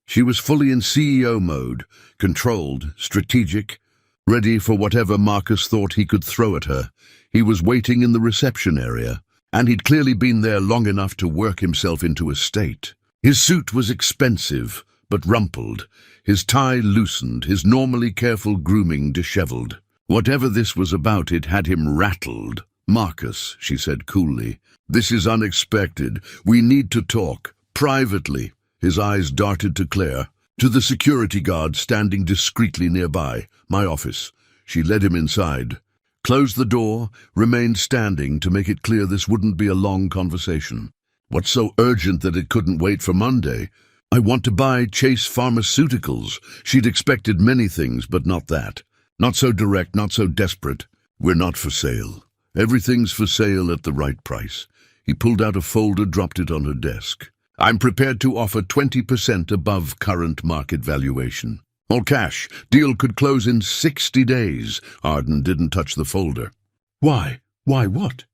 she was fully in CEO mode, controlled, strategic, ready for whatever Marcus thought he could throw at her. He was waiting in the reception area, and he'd clearly been there long enough to work himself into a state. His suit was expensive, but rumpled, his tie loosened, his normally careful grooming disheveled. Whatever this was about, it had him rattled. "Marcus," she said coolly, "this is unexpected. We need to talk, privately." His eyes darted to Claire, to the security guard standing discreetly nearby. "My office." She led him inside, closed the door, remained standing to make it clear this wouldn't be a long conversation. "What's so urgent that it couldn't wait for Monday?" "I want to buy Chase Pharmaceuticals." She'd expected many things, but not that. Not so direct, not so desperate. "We're not for sale. Everything's for sale at the right price." He pulled out a folder, dropped it on her desk. "I'm prepared to offer 20% above current market valuation. All cash. Deal could close in 60 days. Arden didn't touch the folder. "Why? Why what?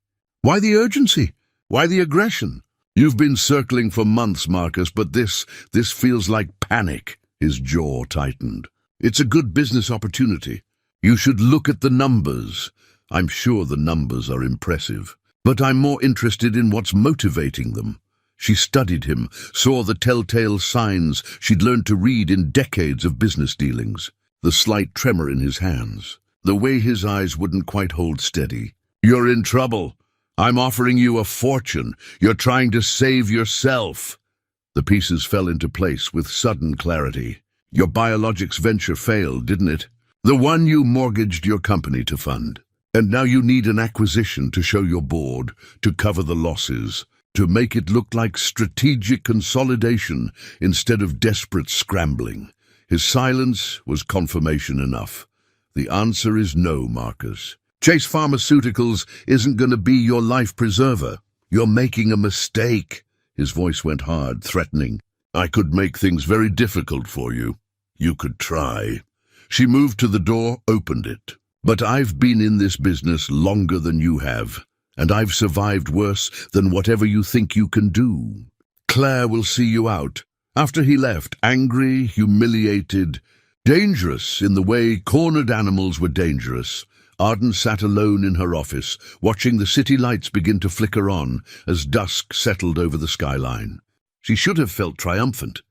Why the urgency? Why the aggression?" "You've been circling for months, Marcus, but this feels like panic." His jaw tightened. "It's a good business opportunity. You should look at the numbers." "I'm sure the numbers are impressive, but I'm more interested in what's motivating them." She studied him, saw the telltale signs she'd learned to read in decades of business dealings. The slight tremor in his hands, the way his eyes wouldn't quite hold steady. "You're in trouble. I'm offering you a fortune. You're trying to save yourself." The pieces fell into place with sudden clarity. "Your biologics venture failed, didn't it? The one you mortgaged your company to fund. And now you need an acquisition to show your board, to cover the losses, to make it look like strategic consolidation instead of desperate scrambling." His silence was confirmation enough. "The answer is no, Marcus. Chase Pharmaceuticals isn't going to be your life preserver. You're making a mistake." His voice went hard, threatening. "I could make things very difficult for you. You could try." She moved to the door, opened it. "But I've been in this business longer than you have, and I've survived worse than whatever you think you can do. Claire will see you out." After he left, angry, humiliated, Dangerous in the way cornered animals were dangerous. Arden sat alone in her office, watching the city lights begin to flicker on as dusk settled over the skyline. She should have felt triumphant.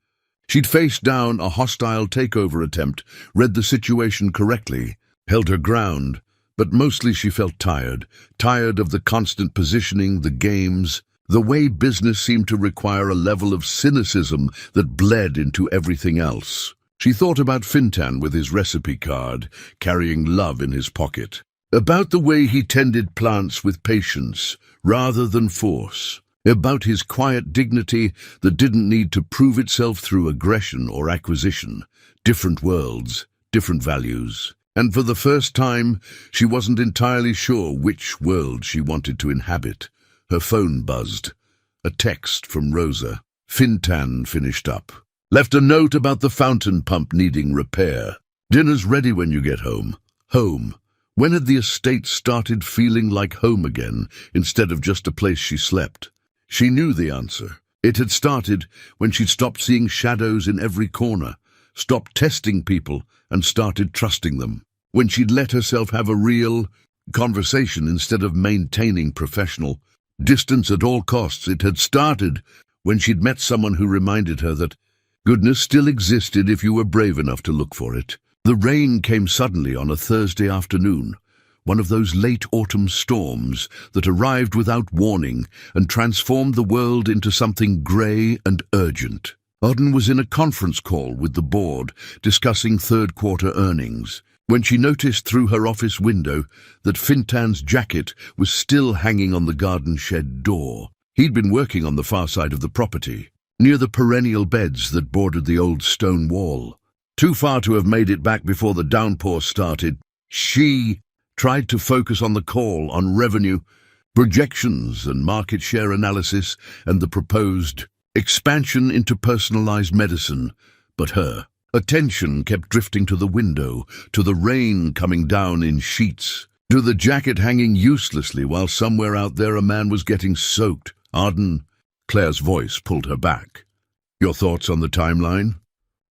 She'd faced down a hostile takeover attempt, read the situation correctly, held her ground, but mostly she felt tired of the constant positioning, the games, the way business seemed to require a level of cynicism that bled into everything else. She thought about Fintan with his recipe card, carrying love in his pocket, about the way he tended plants with patience rather than force, about his quiet dignity that didn't need to prove itself through aggression or acquisition. Different worlds, different values. And for the first time, she wasn't entirely sure which world she wanted to inhabit. Her phone buzzed. A text from Rosa. Fintan finished up. Left a note about the fountain pump needing repair. Dinner's ready when you get home. Home. When had the estate started feeling like home again, instead of just a place she slept? She knew the answer. It had started when she'd stopped seeing shadows in every corner, stopped testing people, and started trusting them. When she'd let herself have a real conversation instead of maintaining professional distance at all costs. It had started when she'd met someone who reminded her that goodness still existed if you were brave enough to look for it. The rain came suddenly on a Thursday afternoon, one of those late autumn storms that arrived without warning and transformed the world into something grey and urgent. Arden was in a conference call with the board, discussing third-quarter earnings, when she noticed through her office window that Fintan's jacket was still hanging on the garden shed door. He'd been working on the far side of the property, near the perennial beds that bordered the old stone wall. Too far to have made it back before the downpour started. She tried to focus on the call, on revenue, projections and market share analysis, and the proposed expansion into personalized medicine. But her attention kept drifting to the window, to the rain coming down in sheets, to the jacket hanging uselessly while somewhere out there a man was getting soaked. Arden, Claire's voice pulled her back. Your thoughts on the timeline?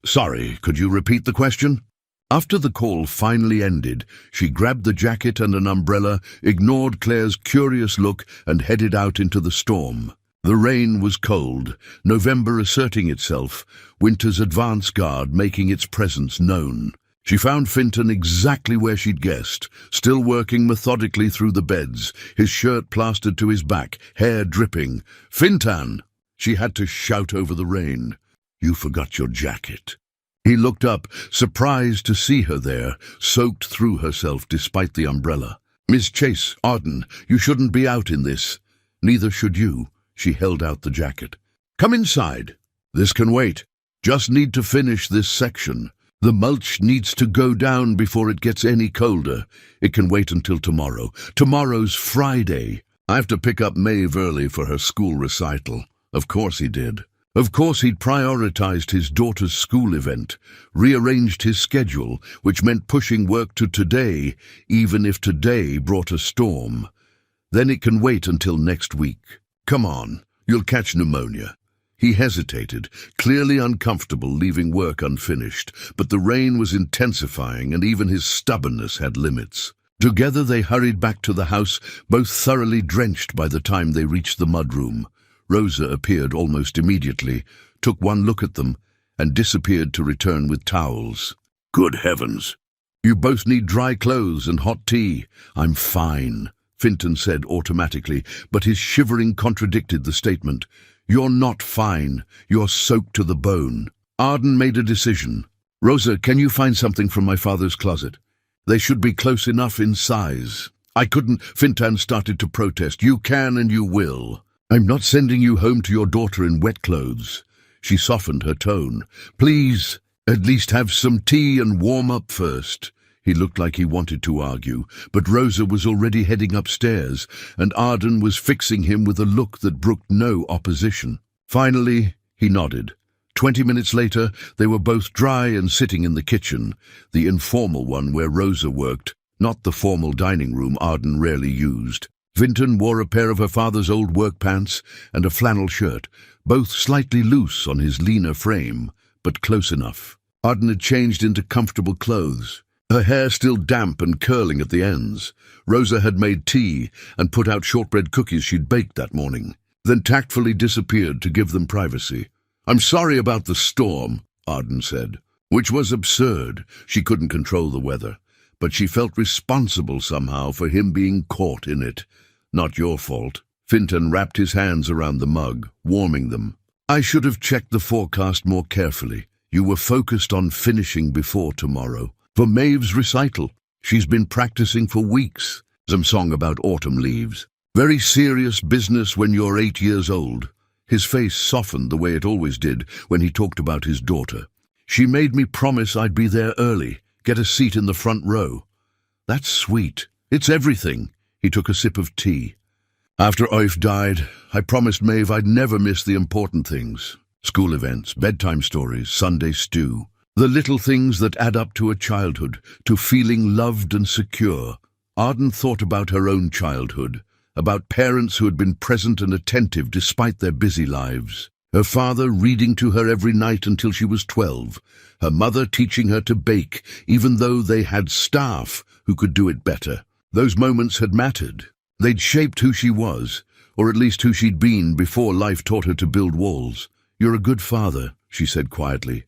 Sorry, could you repeat the question? After the call finally ended, she grabbed the jacket and an umbrella, ignored Claire's curious look, and headed out into the storm. The rain was cold, November asserting itself, winter's advance guard making its presence known. She found Fintan exactly where she'd guessed, still working methodically through the beds, his shirt plastered to his back, hair dripping. "Fintan!" She had to shout over the rain. "You forgot your jacket." He looked up, surprised to see her there, soaked through herself despite the umbrella. "Miss Chase, Arden, you shouldn't be out in this." "Neither should you." She held out the jacket. "Come inside." "This can wait. Just need to finish this section. The mulch needs to go down before it gets any colder. It can wait until tomorrow. Tomorrow's Friday. I have to pick up Maeve early for her school recital." Of course he did. Of course he'd prioritized his daughter's school event, rearranged his schedule, which meant pushing work to today, even if today brought a storm. Then it can wait until next week. "Come on, you'll catch pneumonia." He hesitated, clearly uncomfortable leaving work unfinished, but the rain was intensifying and even his stubbornness had limits. Together they hurried back to the house, both thoroughly drenched by the time they reached the mudroom. Rosa appeared almost immediately, took one look at them, and disappeared to return with towels. "Good heavens! You both need dry clothes and hot tea." "I'm fine," Fintan said automatically, but his shivering contradicted the statement. "You're not fine. You're soaked to the bone." Arden made a decision. "Rosa, can you find something from my father's closet? They should be close enough in size." "I couldn't," Fintan started to protest. "You can and you will. I'm not sending you home to your daughter in wet clothes." She softened her tone. "Please, at least have some tea and warm up first." He looked like he wanted to argue, but Rosa was already heading upstairs, and Arden was fixing him with a look that brooked no opposition. Finally, he nodded. 20 minutes later, they were both dry and sitting in the kitchen, the informal one where Rosa worked, not the formal dining room Arden rarely used. Fintan wore a pair of her father's old work pants and a flannel shirt, both slightly loose on his leaner frame, but close enough. Arden had changed into comfortable clothes, her hair still damp and curling at the ends. Rosa had made tea and put out shortbread cookies she'd baked that morning, then tactfully disappeared to give them privacy. "I'm sorry about the storm," Arden said, which was absurd. She couldn't control the weather, but she felt responsible somehow for him being caught in it. "Not your fault." Finton wrapped his hands around the mug, warming them. "I should have checked the forecast more carefully. You were focused on finishing before tomorrow. For Maeve's recital, she's been practicing for weeks. Some song about autumn leaves. Very serious business when you're 8 years old." His face softened the way it always did when he talked about his daughter. "She made me promise I'd be there early, get a seat in the front row." "That's sweet. It's everything." He took a sip of tea. "After Oif died, I promised Maeve I'd never miss the important things. School events, bedtime stories, Sunday stew. The little things that add up to a childhood, to feeling loved and secure." Arden thought about her own childhood, about parents who had been present and attentive despite their busy lives. Her father reading to her every night until she was 12. Her mother teaching her to bake, even though they had staff who could do it better. Those moments had mattered. They'd shaped who she was, or at least who she'd been before life taught her to build walls. "You're a good father," she said quietly.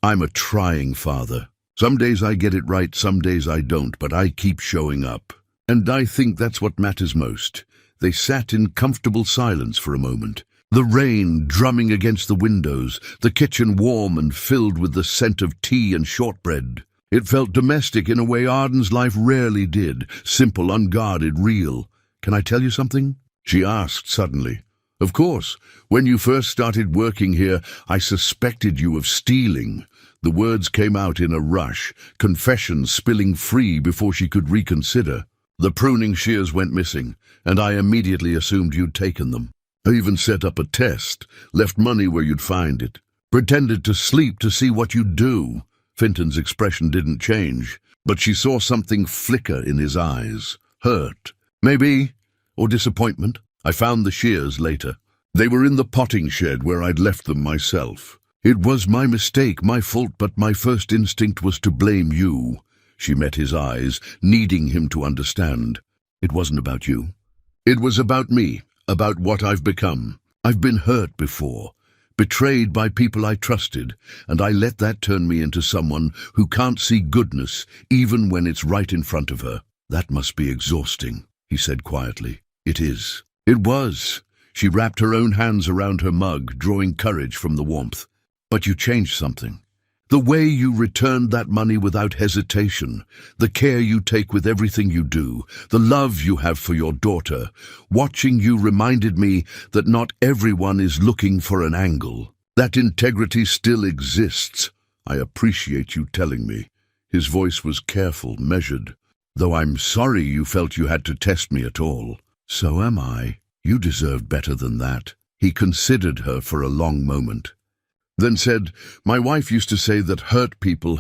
"I'm a trying father. Some days I get it right, some days I don't, but I keep showing up. And I think that's what matters most." They sat in comfortable silence for a moment. The rain drumming against the windows, the kitchen warm and filled with the scent of tea and shortbread. It felt domestic in a way Arden's life rarely did, simple, unguarded, real. "Can I tell you something?" she asked suddenly. "Of course. When you first started working here, I suspected you of stealing." The words came out in a rush, confessions spilling free before she could reconsider. "The pruning shears went missing, and I immediately assumed you'd taken them. I even set up a test, left money where you'd find it, pretended to sleep to see what you'd do." Finton's expression didn't change, but she saw something flicker in his eyes. Hurt, maybe, or disappointment. "I found the shears later. They were in the potting shed where I'd left them myself. It was my mistake, my fault, but my first instinct was to blame you." She met his eyes, needing him to understand. "It wasn't about you. It was about me, about what I've become. I've been hurt before, betrayed by people I trusted, and I let that turn me into someone who can't see goodness even when it's right in front of her." "That must be exhausting," he said quietly. "It is." It was. She wrapped her own hands around her mug, drawing courage from the warmth. "But you changed something. The way you returned that money without hesitation, the care you take with everything you do, the love you have for your daughter. Watching you reminded me that not everyone is looking for an angle. That integrity still exists. I appreciate you telling me." His voice was careful, measured. "Though I'm sorry you felt you had to test me at all." "So am I. You deserve better than that." He considered her for a long moment, then said, "My wife used to say that hurt people,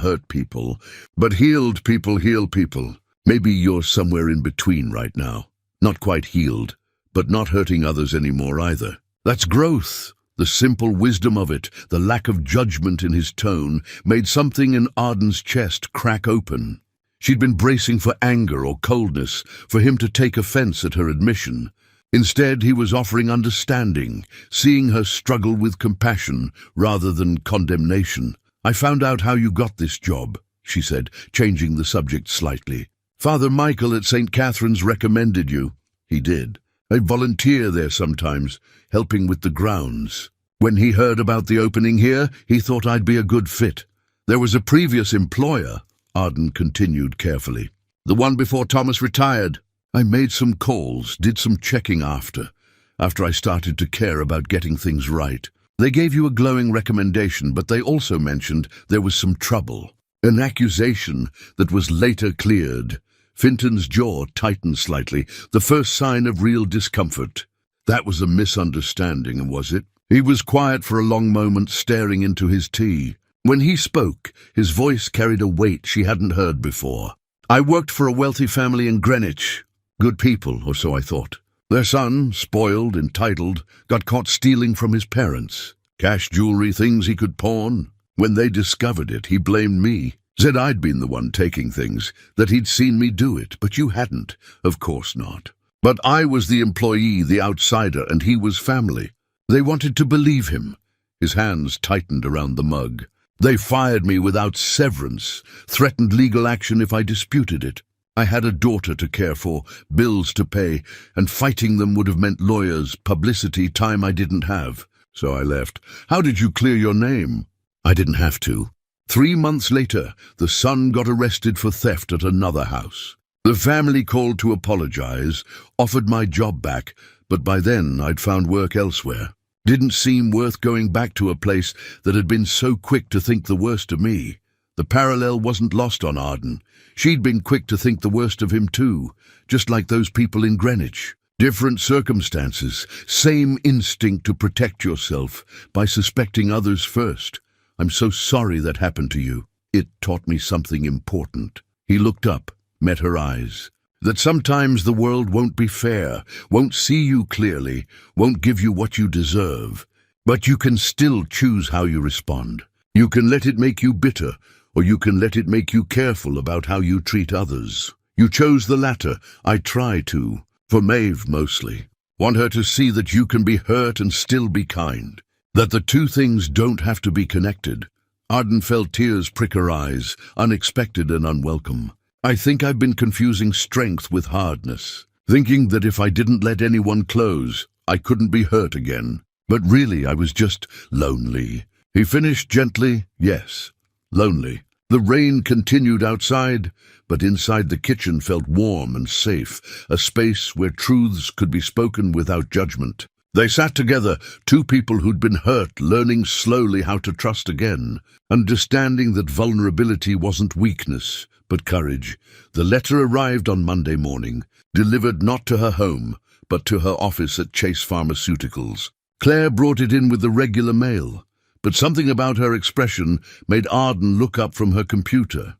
but healed people heal people. Maybe you're somewhere in between right now. Not quite healed, but not hurting others anymore either. That's growth." The simple wisdom of it, the lack of judgment in his tone, made something in Arden's chest crack open. She'd been bracing for anger or coldness, for him to take offense at her admission. Instead, he was offering understanding, seeing her struggle with compassion rather than condemnation. "I found out how you got this job," she said, changing the subject slightly. "Father Michael at St. Catherine's recommended you." "He did. I volunteer there sometimes, helping with the grounds. When he heard about the opening here, he thought I'd be a good fit. There was a previous employer," Arden continued carefully. "The one before Thomas retired. I made some calls, did some checking after I started to care about getting things right. They gave you a glowing recommendation, but they also mentioned there was some trouble. An accusation that was later cleared." Finton's jaw tightened slightly, the first sign of real discomfort. "That was a misunderstanding, was it?" He was quiet for a long moment, staring into his tea. When he spoke, his voice carried a weight she hadn't heard before. "I worked for a wealthy family in Greenwich. Good people, or so I thought. Their son, spoiled, entitled, got caught stealing from his parents. Cash, jewelry, things he could pawn. When they discovered it, he blamed me. Said I'd been the one taking things, that he'd seen me do it, but you hadn't. Of course not. But I was the employee, the outsider, and he was family. They wanted to believe him. His hands tightened around the mug. They fired me without severance, threatened legal action if I disputed it. I had a daughter to care for, bills to pay, and fighting them would have meant lawyers, publicity, time I didn't have. So I left. How did you clear your name? I didn't have to. 3 months later, the son got arrested for theft at another house. The family called to apologize, offered my job back, but by then I'd found work elsewhere. Didn't seem worth going back to a place that had been so quick to think the worst of me. The parallel wasn't lost on Arden. She'd been quick to think the worst of him too, just like those people in Greenwich. Different circumstances, same instinct to protect yourself by suspecting others first. I'm so sorry that happened to you. It taught me something important. He looked up, met her eyes. That sometimes the world won't be fair, won't see you clearly, won't give you what you deserve. But you can still choose how you respond. You can let it make you bitter, or you can let it make you careful about how you treat others. You chose the latter. I try to. For Maeve, mostly. Want her to see that you can be hurt and still be kind. That the two things don't have to be connected. Arden felt tears prick her eyes, unexpected and unwelcome. I think I've been confusing strength with hardness, thinking that if I didn't let anyone close, I couldn't be hurt again. But really, I was just lonely. He finished gently, yes, lonely. The rain continued outside, but inside the kitchen felt warm and safe, a space where truths could be spoken without judgment. They sat together, two people who'd been hurt, learning slowly how to trust again, understanding that vulnerability wasn't weakness, but courage. The letter arrived on Monday morning, delivered not to her home, but to her office at Chase Pharmaceuticals. Claire brought it in with the regular mail, but something about her expression made Arden look up from her computer.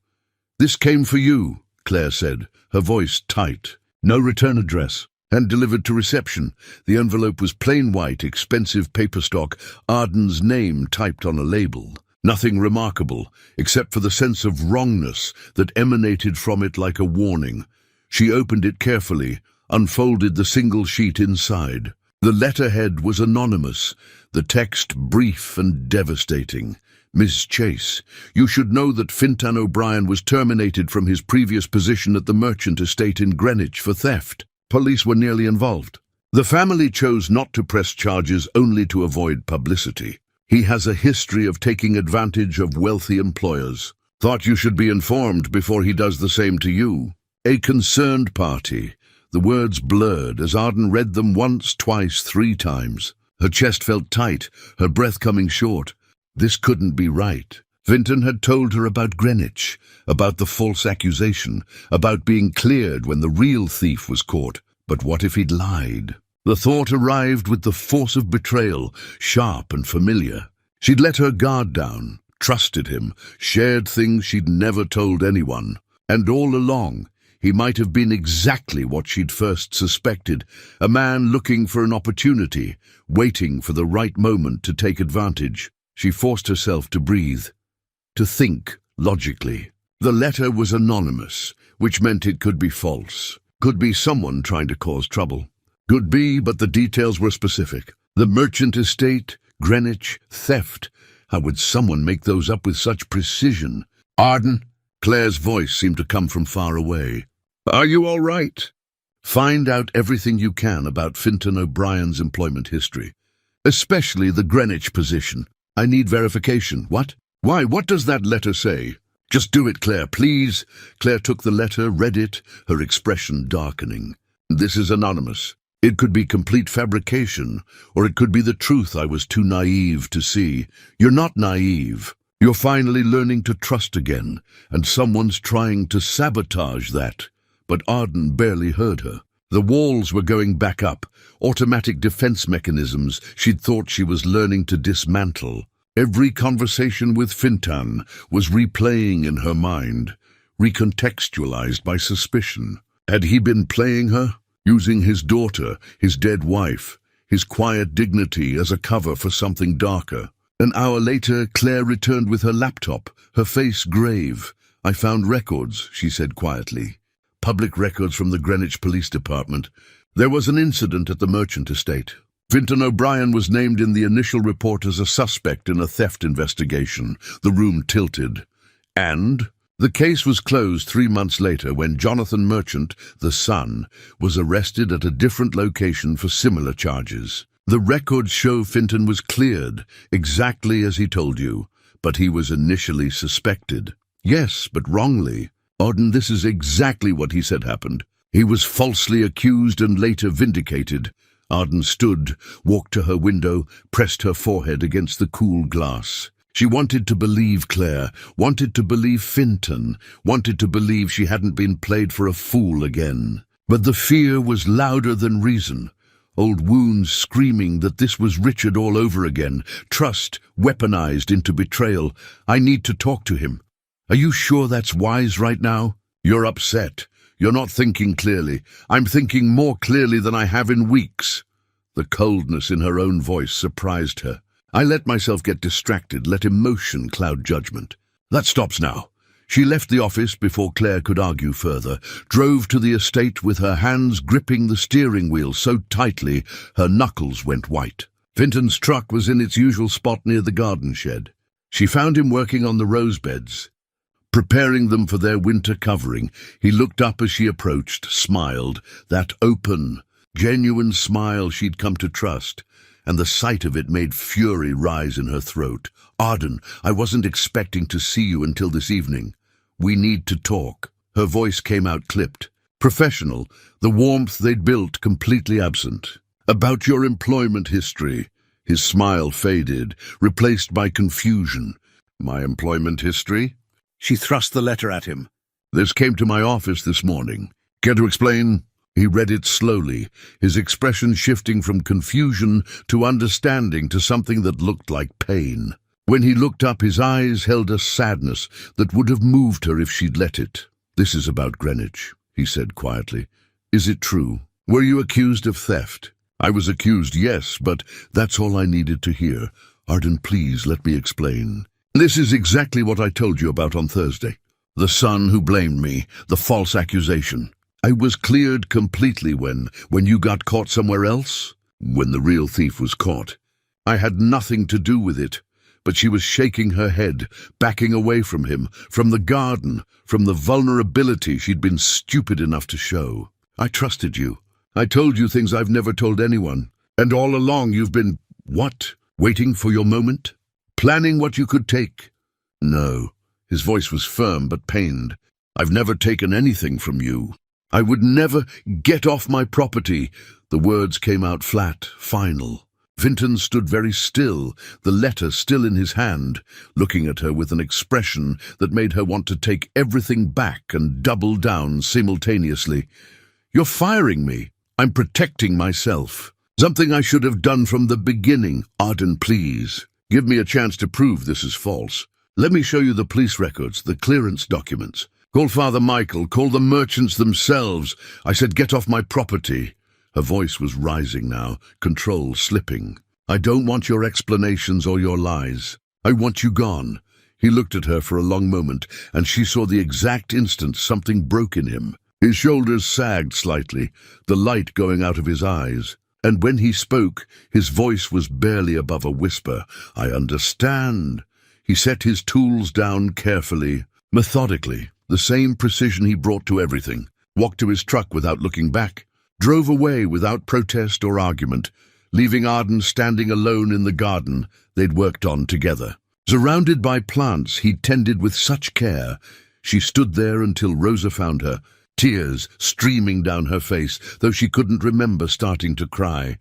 "This came for you," Claire said, her voice tight. "No return address." And delivered to reception. The envelope was plain white, expensive paper stock, Arden's name typed on a label. Nothing remarkable, except for the sense of wrongness that emanated from it like a warning. She opened it carefully, unfolded the single sheet inside. The letterhead was anonymous, the text brief and devastating. "Miss Chase, you should know that Fintan O'Brien was terminated from his previous position at the merchant estate in Greenwich for theft. Police were nearly involved. The family chose not to press charges only to avoid publicity. He has a history of taking advantage of wealthy employers. Thought you should be informed before he does the same to you. A concerned party." The words blurred as Arden read them once, twice, 3 times. Her chest felt tight, her breath coming short. This couldn't be right. Vinton had told her about Greenwich, about the false accusation, about being cleared when the real thief was caught. But what if he'd lied? The thought arrived with the force of betrayal, sharp and familiar. She'd let her guard down, trusted him, shared things she'd never told anyone. And all along, he might have been exactly what she'd first suspected, a man looking for an opportunity, waiting for the right moment to take advantage. She forced herself to breathe, to think logically. The letter was anonymous, which meant it could be false. Could be someone trying to cause trouble. Could be, but the details were specific. The merchant estate, Greenwich, theft. How would someone make those up with such precision? "Arden?" Claire's voice seemed to come from far away. "Are you all right?" "Find out everything you can about Fintan O'Brien's employment history, especially the Greenwich position. I need verification." "What? Why, what does that letter say?" "Just do it, Claire, please." Claire took the letter, read it, her expression darkening. "This is anonymous. It could be complete fabrication, or it could be the truth I was too naive to see." "You're not naive. You're finally learning to trust again, and someone's trying to sabotage that." But Arden barely heard her. The walls were going back up, automatic defense mechanisms she'd thought she was learning to dismantle. Every conversation with Fintan was replaying in her mind, recontextualized by suspicion. Had he been playing her, using his daughter, his dead wife, his quiet dignity as a cover for something darker? An hour later, Claire returned with her laptop, her face grave. "I found records," she said quietly. "Public records from the Greenwich Police Department. There was an incident at the Merchant Estate. Fintan O'Brien was named in the initial report as a suspect in a theft investigation." The room tilted. "And?" "The case was closed 3 months later when Jonathan Merchant, the son, was arrested at a different location for similar charges. The records show Fintan was cleared, exactly as he told you, but he was initially suspected." "Yes, but wrongly. Arden, this is exactly what he said happened. He was falsely accused and later vindicated." Arden stood, walked to her window, pressed her forehead against the cool glass. She wanted to believe Claire, wanted to believe Fintan, wanted to believe she hadn't been played for a fool again. But the fear was louder than reason. Old wounds screaming that this was Richard all over again. Trust weaponized into betrayal. "I need to talk to him." "Are you sure that's wise right now?" "You're upset. You're not thinking clearly." "I'm thinking more clearly than I have in weeks." The coldness in her own voice surprised her. "I let myself get distracted, let emotion cloud judgment. That stops now." She left the office before Claire could argue further, drove to the estate with her hands gripping the steering wheel so tightly her knuckles went white. Fintan's truck was in its usual spot near the garden shed. She found him working on the rose beds, preparing them for their winter covering. He looked up as she approached, smiled, that open, genuine smile she'd come to trust, and the sight of it made fury rise in her throat. "Arden, I wasn't expecting to see you until this evening. We need to talk." Her voice came out clipped, professional, the warmth they'd built completely absent. "About your employment history." His smile faded, replaced by confusion. "My employment history?" She thrust the letter at him. "This came to my office this morning. Care to explain?" He read it slowly, his expression shifting from confusion to understanding to something that looked like pain. When he looked up, his eyes held a sadness that would have moved her if she'd let it. "This is about Greenwich," he said quietly. "Is it true? Were you accused of theft?" "I was accused, yes, but that's all I needed to hear. Arden, please let me explain. This is exactly what I told you about on Thursday. The son who blamed me, the false accusation. I was cleared completely when you got caught somewhere else, when the real thief was caught. I had nothing to do with it." But she was shaking her head, backing away from him, from the garden, from the vulnerability she'd been stupid enough to show. "I trusted you. I told you things I've never told anyone. And all along you've been, what? Waiting for your moment? Planning what you could take?" "No." His voice was firm but pained. "I've never taken anything from you. I would never get off my property." The words came out flat, final. Fintan stood very still, the letter still in his hand, looking at her with an expression that made her want to take everything back and double down simultaneously. "You're firing me. I'm protecting myself. Something I should have done from the beginning. Arden, please. Give me a chance to prove this is false. Let me show you the police records, the clearance documents. Call Father Michael, call the merchants themselves. I said get off my property." Her voice was rising now, control slipping. "I don't want your explanations or your lies. I want you gone." He looked at her for a long moment, and she saw the exact instant something broke in him. His shoulders sagged slightly, the light going out of his eyes. And when he spoke, his voice was barely above a whisper. "I understand." He set his tools down carefully, methodically, the same precision he brought to everything, walked to his truck without looking back, drove away without protest or argument, leaving Arden standing alone in the garden they'd worked on together. Surrounded by plants he'd tended with such care, she stood there until Rosa found her, tears streaming down her face, though she couldn't remember starting to cry.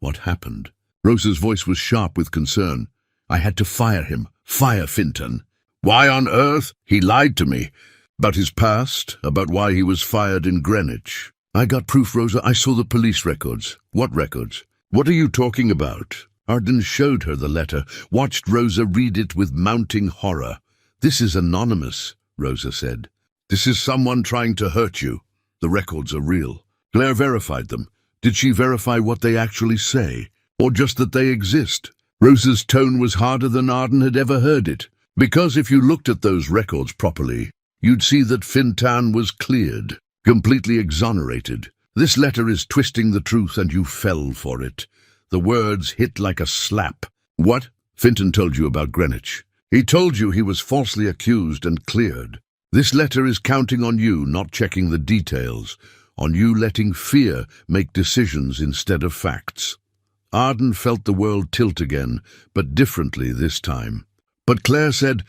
"What happened?" Rosa's voice was sharp with concern. "I had to fire him. Fire Fintan." "Why on earth?" "He lied to me. About his past, about why he was fired in Greenwich." "I got proof, Rosa. I saw the police records." "What records? What are you talking about?" Arden showed her the letter, watched Rosa read it with mounting horror. "This is anonymous," Rosa said. "This is someone trying to hurt you. The records are real. Claire verified them. Did she verify what they actually say? Or just that they exist?" Rosa's tone was harder than Arden had ever heard it, because if you looked at those records properly, you'd see that Fintan was cleared, completely exonerated. This letter is twisting the truth and you fell for it. The words hit like a slap. What? Fintan told you about Greenwich. He told you he was falsely accused and cleared. This letter is counting on you not checking the details, on you letting fear make decisions instead of facts. Arden felt the world tilt again, but differently this time. But Claire said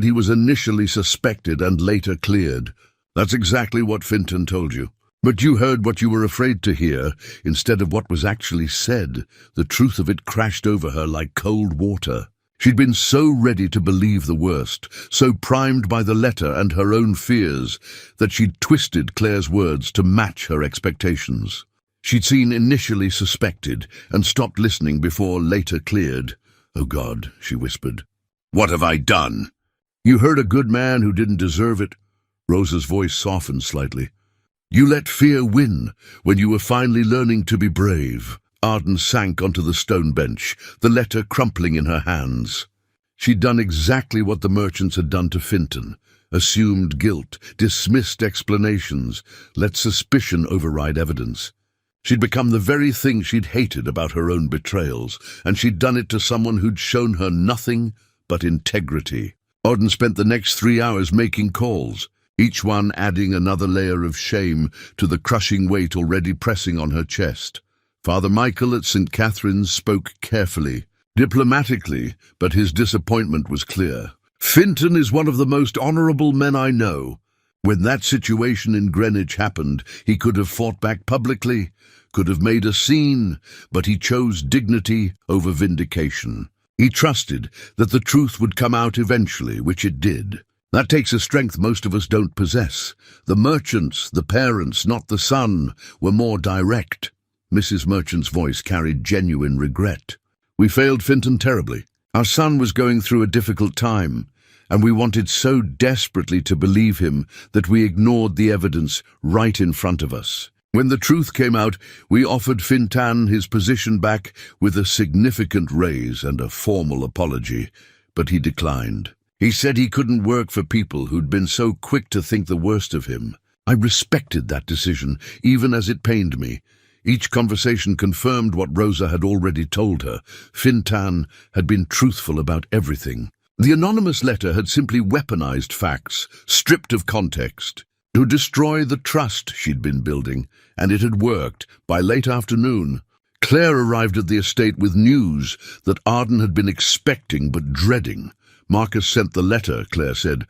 he was initially suspected and later cleared. That's exactly what Fintan told you. But you heard what you were afraid to hear, instead of what was actually said. The truth of it crashed over her like cold water. She'd been so ready to believe the worst, so primed by the letter and her own fears, that she'd twisted Claire's words to match her expectations. She'd seen initially suspected and stopped listening before later cleared. "Oh God," she whispered. "What have I done?" "You hurt a good man who didn't deserve it." Rosa's voice softened slightly. "You let fear win when you were finally learning to be brave." Arden sank onto the stone bench, the letter crumpling in her hands. She'd done exactly what the merchants had done to Fintan. Assumed guilt, dismissed explanations, let suspicion override evidence. She'd become the very thing she'd hated about her own betrayals, and she'd done it to someone who'd shown her nothing but integrity. Arden spent the next 3 hours making calls, each one adding another layer of shame to the crushing weight already pressing on her chest. Father Michael at St. Catherine's spoke carefully, diplomatically, but his disappointment was clear. "Fintan is one of the most honorable men I know. When that situation in Greenwich happened, he could have fought back publicly, could have made a scene, but he chose dignity over vindication. He trusted that the truth would come out eventually, which it did. That takes a strength most of us don't possess. The merchants, the parents, not the son, were more direct." Mrs. Merchant's voice carried genuine regret. "We failed Fintan terribly. Our son was going through a difficult time, and we wanted so desperately to believe him that we ignored the evidence right in front of us. When the truth came out, we offered Fintan his position back with a significant raise and a formal apology, but he declined. He said he couldn't work for people who'd been so quick to think the worst of him. I respected that decision, even as it pained me. Each conversation confirmed what Rosa had already told her. Fintan had been truthful about everything. The anonymous letter had simply weaponized facts, stripped of context, to destroy the trust she'd been building, and it had worked. By late afternoon, Claire arrived at the estate with news that Arden had been expecting but dreading. "Marcus sent the letter," Claire said,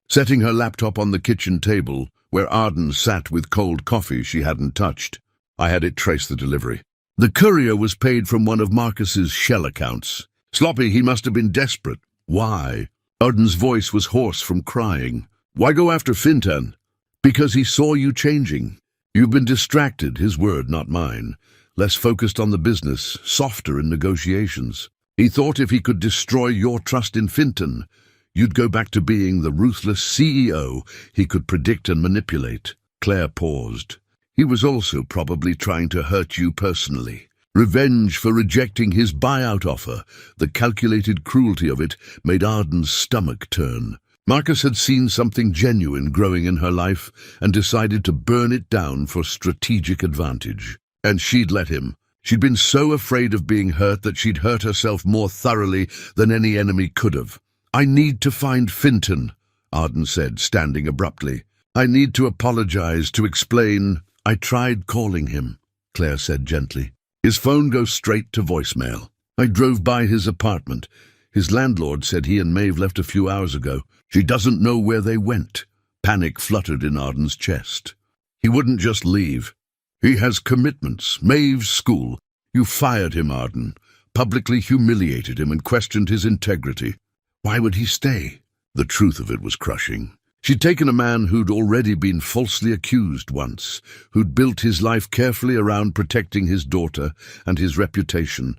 setting her laptop on the kitchen table, where Arden sat with cold coffee she hadn't touched. "I had it trace the delivery. The courier was paid from one of Marcus's shell accounts. Sloppy, he must have been desperate." "Why?" Arden's voice was hoarse from crying. "Why go after Fintan?" "Because he saw you changing. You've been distracted," his word, not mine. "Less focused on the business, softer in negotiations. He thought if he could destroy your trust in Fintan, you'd go back to being the ruthless CEO he could predict and manipulate." Claire paused. "He was also probably trying to hurt you personally. Revenge for rejecting his buyout offer. The calculated cruelty of it made Arden's stomach turn. Marcus had seen something genuine growing in her life and decided to burn it down for strategic advantage. And she'd let him. She'd been so afraid of being hurt that she'd hurt herself more thoroughly than any enemy could have. "I need to find Fintan," Arden said, standing abruptly. "I need to apologize, to explain." "I tried calling him," Claire said gently. "His phone goes straight to voicemail. I drove by his apartment. His landlord said he and Maeve left a few hours ago. She doesn't know where they went." Panic fluttered in Arden's chest. "He wouldn't just leave. He has commitments, Maeve's school. You fired him, Arden, publicly humiliated him and questioned his integrity. Why would he stay?" The truth of it was crushing. She'd taken a man who'd already been falsely accused once, who'd built his life carefully around protecting his daughter and his reputation,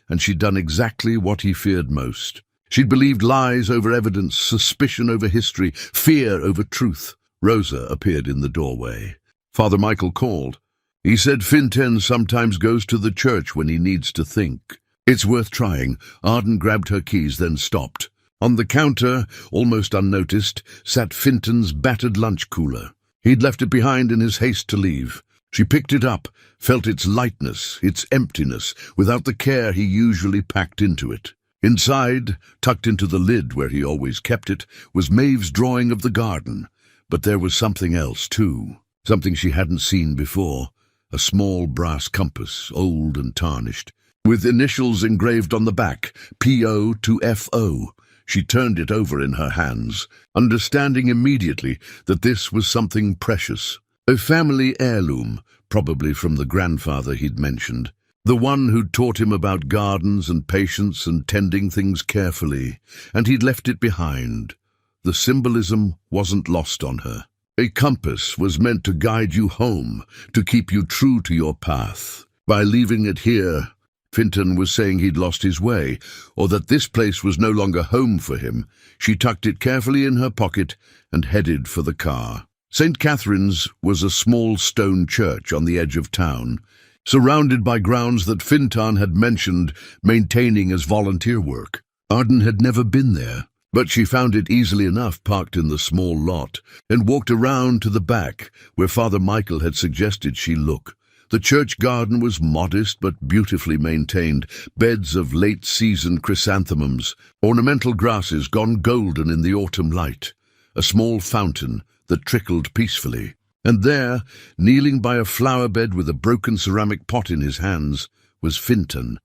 and she'd done exactly what he feared most. She'd believed lies over evidence, suspicion over history, fear over truth. Rosa appeared in the doorway. Father Michael called. He said Fintan sometimes goes to the church when he needs to think. It's worth trying. Arden grabbed her keys, then stopped. On the counter, almost unnoticed, sat Finton's battered lunch cooler. He'd left it behind in his haste to leave. She picked it up, felt its lightness, its emptiness, without the care he usually packed into it. Inside, tucked into the lid where he always kept it, was Maeve's drawing of the garden. But there was something else, too. Something she hadn't seen before. A small brass compass, old and tarnished, with initials engraved on the back, P.O. to F.O. She turned it over in her hands, understanding immediately that this was something precious. A family heirloom, probably from the grandfather he'd mentioned. The one who'd taught him about gardens and patience and tending things carefully, and he'd left it behind. The symbolism wasn't lost on her. A compass was meant to guide you home, to keep you true to your path. By leaving it here, Finton was saying he'd lost his way, or that this place was no longer home for him. She tucked it carefully in her pocket and headed for the car. St. Catherine's was a small stone church on the edge of town, surrounded by grounds that Finton had mentioned maintaining as volunteer work. Arden had never been there, but she found it easily enough parked in the small lot, and walked around to the back, where Father Michael had suggested she look. The church garden was modest but beautifully maintained, beds of late-season chrysanthemums, ornamental grasses gone golden in the autumn light, a small fountain that trickled peacefully. And there, kneeling by a flower bed with a broken ceramic pot in his hands, was Finton.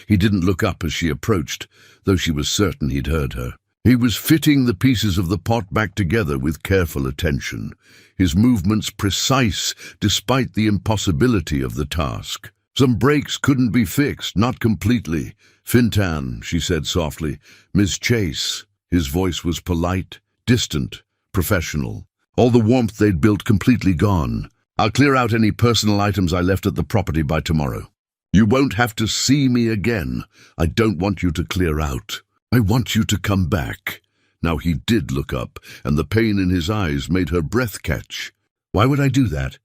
He didn't look up as she approached, though she was certain he'd heard her. He was fitting the pieces of the pot back together with careful attention, his movements precise despite the impossibility of the task. Some breaks couldn't be fixed, not completely. "Fintan," she said softly. "Miss Chase." His voice was polite, distant, professional. All the warmth they'd built completely gone. "I'll clear out any personal items I left at the property by tomorrow. You won't have to see me again. I don't want you to clear out. I want you to come back." Now he did look up, and the pain in his eyes made her breath catch. "Why would I do that?"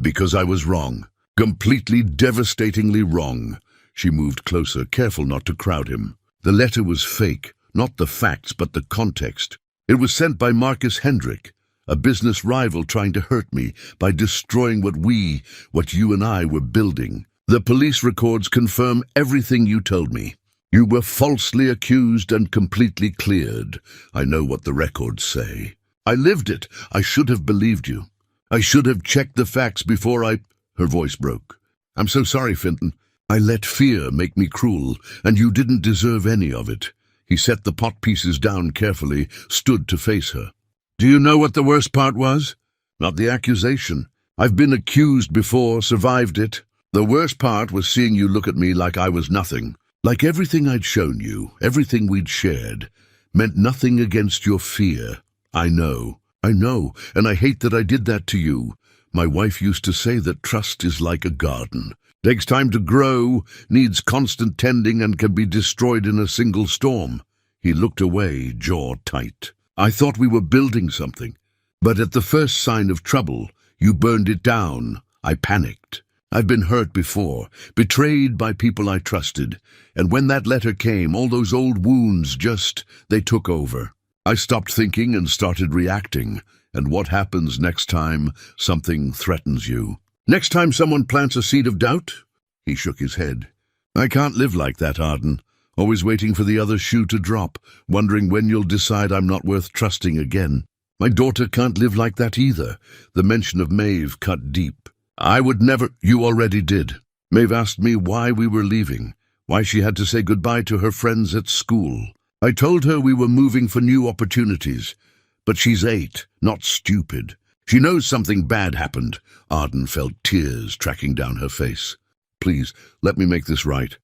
"Because I was wrong. Completely, devastatingly wrong." She moved closer, careful not to crowd him. The letter was fake, not the facts, but the context. It was sent by Marcus Hendrick, a business rival trying to hurt me by destroying what you and I were building. The police records confirm everything you told me. You were falsely accused and completely cleared. I know what the records say. I lived it. I should have believed you. I should have checked the facts before I—" Her voice broke. "I'm so sorry, Finton. I let fear make me cruel, and you didn't deserve any of it." He set the pot pieces down carefully, stood to face her. "Do you know what the worst part was? Not the accusation. I've been accused before, survived it. The worst part was seeing you look at me like I was nothing. Like everything I'd shown you, everything we'd shared, meant nothing against your fear. I know, and I hate that I did that to you. My wife used to say that trust is like a garden. Takes time to grow, needs constant tending, and can be destroyed in a single storm." He looked away, jaw tight. "I thought we were building something, but at the first sign of trouble, you burned it down. I panicked. I've been hurt before, betrayed by people I trusted, and when that letter came, all those old wounds they took over. I stopped thinking and started reacting, and what happens next time something threatens you? Next time someone plants a seed of doubt?" He shook his head. "I can't live like that, Arden, always waiting for the other shoe to drop, wondering when you'll decide I'm not worth trusting again. My daughter can't live like that either." The mention of Maeve cut deep. "I would never—" "You already did. Maeve asked me why we were leaving, why she had to say goodbye to her friends at school. I told her we were moving for new opportunities, but she's 8, not stupid. She knows something bad happened." Arden felt tears tracking down her face. "Please, let me make this right.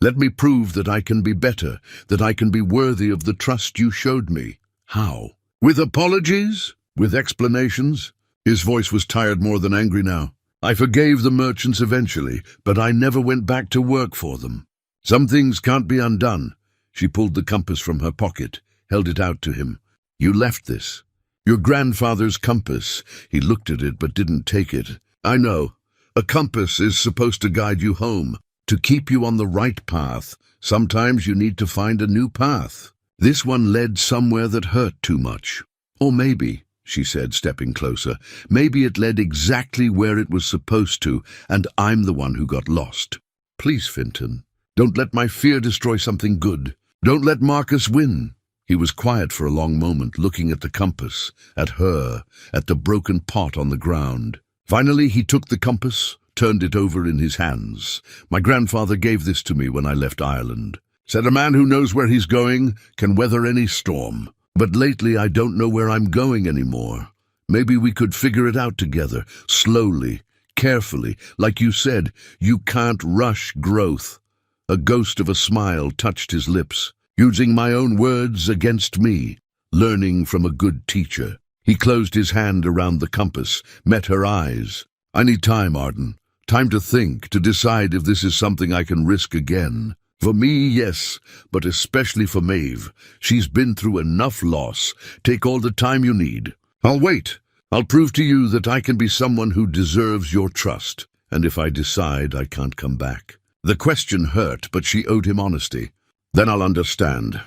Let me prove that I can be better, that I can be worthy of the trust you showed me." "How?" "With apologies? With explanations?" His voice was tired more than angry now. "I forgave the merchants eventually, but I never went back to work for them. Some things can't be undone." She pulled the compass from her pocket, held it out to him. "You left this. Your grandfather's compass." He looked at it but didn't take it. "I know. A compass is supposed to guide you home. To keep you on the right path, sometimes you need to find a new path. This one led somewhere that hurt too much. Or maybe, she said, stepping closer, maybe it led exactly where it was supposed to, and I'm the one who got lost. Please, Fintan, don't let my fear destroy something good. Don't let Marcus win. He was quiet for a long moment, looking at the compass, at her, at the broken pot on the ground. Finally, he took the compass, turned it over in his hands. My grandfather gave this to me when I left Ireland. Said a man who knows where he's going can weather any storm. But lately I don't know where I'm going anymore. Maybe we could figure it out together, slowly, carefully. Like you said, you can't rush growth. A ghost of a smile touched his lips, using my own words against me, learning from a good teacher. He closed his hand around the compass, met her eyes. I need time, Arden. Time to think, to decide if this is something I can risk again. For me, yes, but especially for Maeve. She's been through enough loss. Take all the time you need. I'll wait. I'll prove to you that I can be someone who deserves your trust. And if I decide I can't come back. The question hurt, but she owed him honesty. Then I'll understand.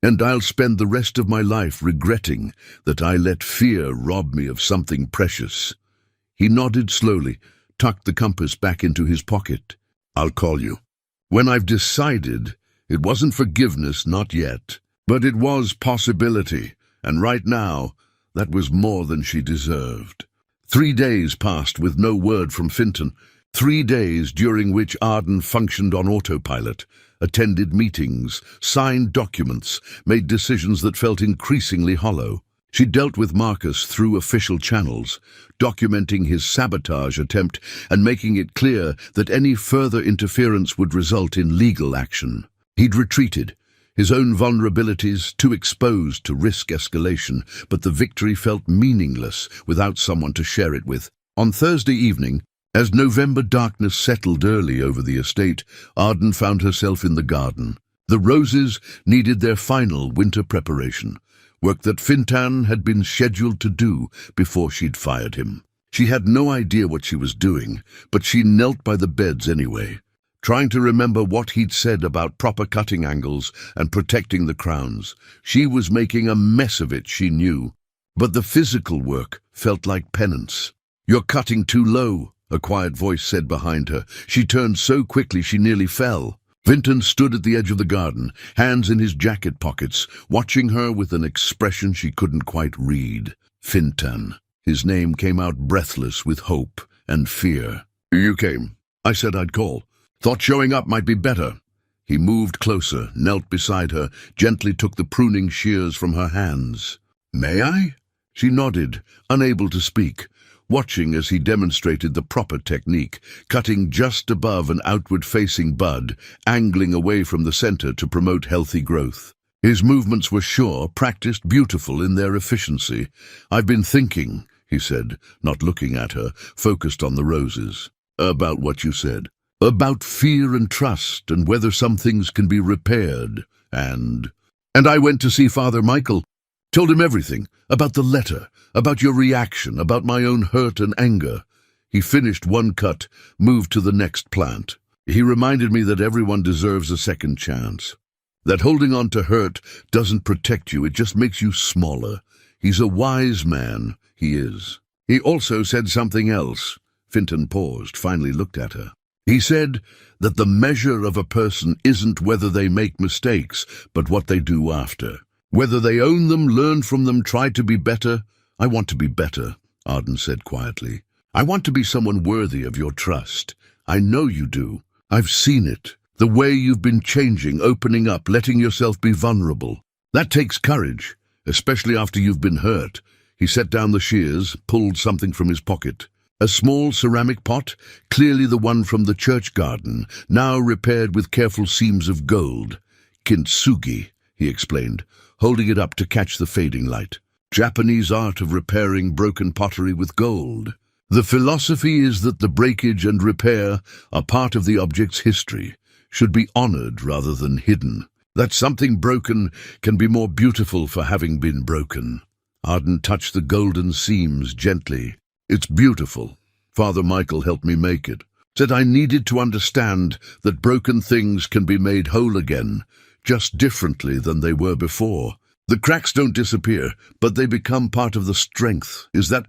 And I'll spend the rest of my life regretting that I let fear rob me of something precious. He nodded slowly, tucked the compass back into his pocket. I'll call you. When I've decided, it wasn't forgiveness, not yet, but it was possibility, and right now, that was more than she deserved. 3 days passed with no word from Fintan, 3 days during which Arden functioned on autopilot, attended meetings, signed documents, made decisions that felt increasingly hollow. She dealt with Marcus through official channels, documenting his sabotage attempt and making it clear that any further interference would result in legal action. He'd retreated, his own vulnerabilities too exposed to risk escalation, but the victory felt meaningless without someone to share it with. On Thursday evening, as November darkness settled early over the estate, Arden found herself in the garden. The roses needed their final winter preparation. Work that Fintan had been scheduled to do before she'd fired him. She had no idea what she was doing, but she knelt by the beds anyway, trying to remember what he'd said about proper cutting angles and protecting the crowns. She was making a mess of it, she knew, but the physical work felt like penance. "You're cutting too low," a quiet voice said behind her. She turned so quickly she nearly fell. Fintan stood at the edge of the garden, hands in his jacket pockets, watching her with an expression she couldn't quite read. Fintan. His name came out breathless with hope and fear. "You came. I said I'd call. Thought showing up might be better." He moved closer, knelt beside her, gently took the pruning shears from her hands. "May I?" She nodded, unable to speak, watching as he demonstrated the proper technique, cutting just above an outward-facing bud, angling away from the center to promote healthy growth. His movements were sure, practiced, beautiful in their efficiency. "I've been thinking," he said, not looking at her, focused on the roses. "About what you said. About fear and trust, and whether some things can be repaired, and I went to see Father Michael. Told him everything, about the letter, about your reaction, about my own hurt and anger." He finished one cut, moved to the next plant. He reminded me that everyone deserves a second chance. That holding on to hurt doesn't protect you, it just makes you smaller. He's a wise man, he is. He also said something else. Fintan paused, finally looked at her. He said that the measure of a person isn't whether they make mistakes, but what they do after. Whether they own them, learn from them, try to be better. "I want to be better," Arden said quietly. "I want to be someone worthy of your trust. I know you do. I've seen it. The way you've been changing, opening up, letting yourself be vulnerable. That takes courage, especially after you've been hurt." He set down the shears, pulled something from his pocket. A small ceramic pot, clearly the one from the church garden, now repaired with careful seams of gold. "Kintsugi," he explained, holding it up to catch the fading light. "Japanese art of repairing broken pottery with gold. The philosophy is that the breakage and repair are part of the object's history, should be honored rather than hidden. That something broken can be more beautiful for having been broken." Arden touched the golden seams gently. "It's beautiful. Father Michael helped me make it. Said I needed to understand that broken things can be made whole again, just differently than they were before. The cracks don't disappear, but they become part of the strength. Is that...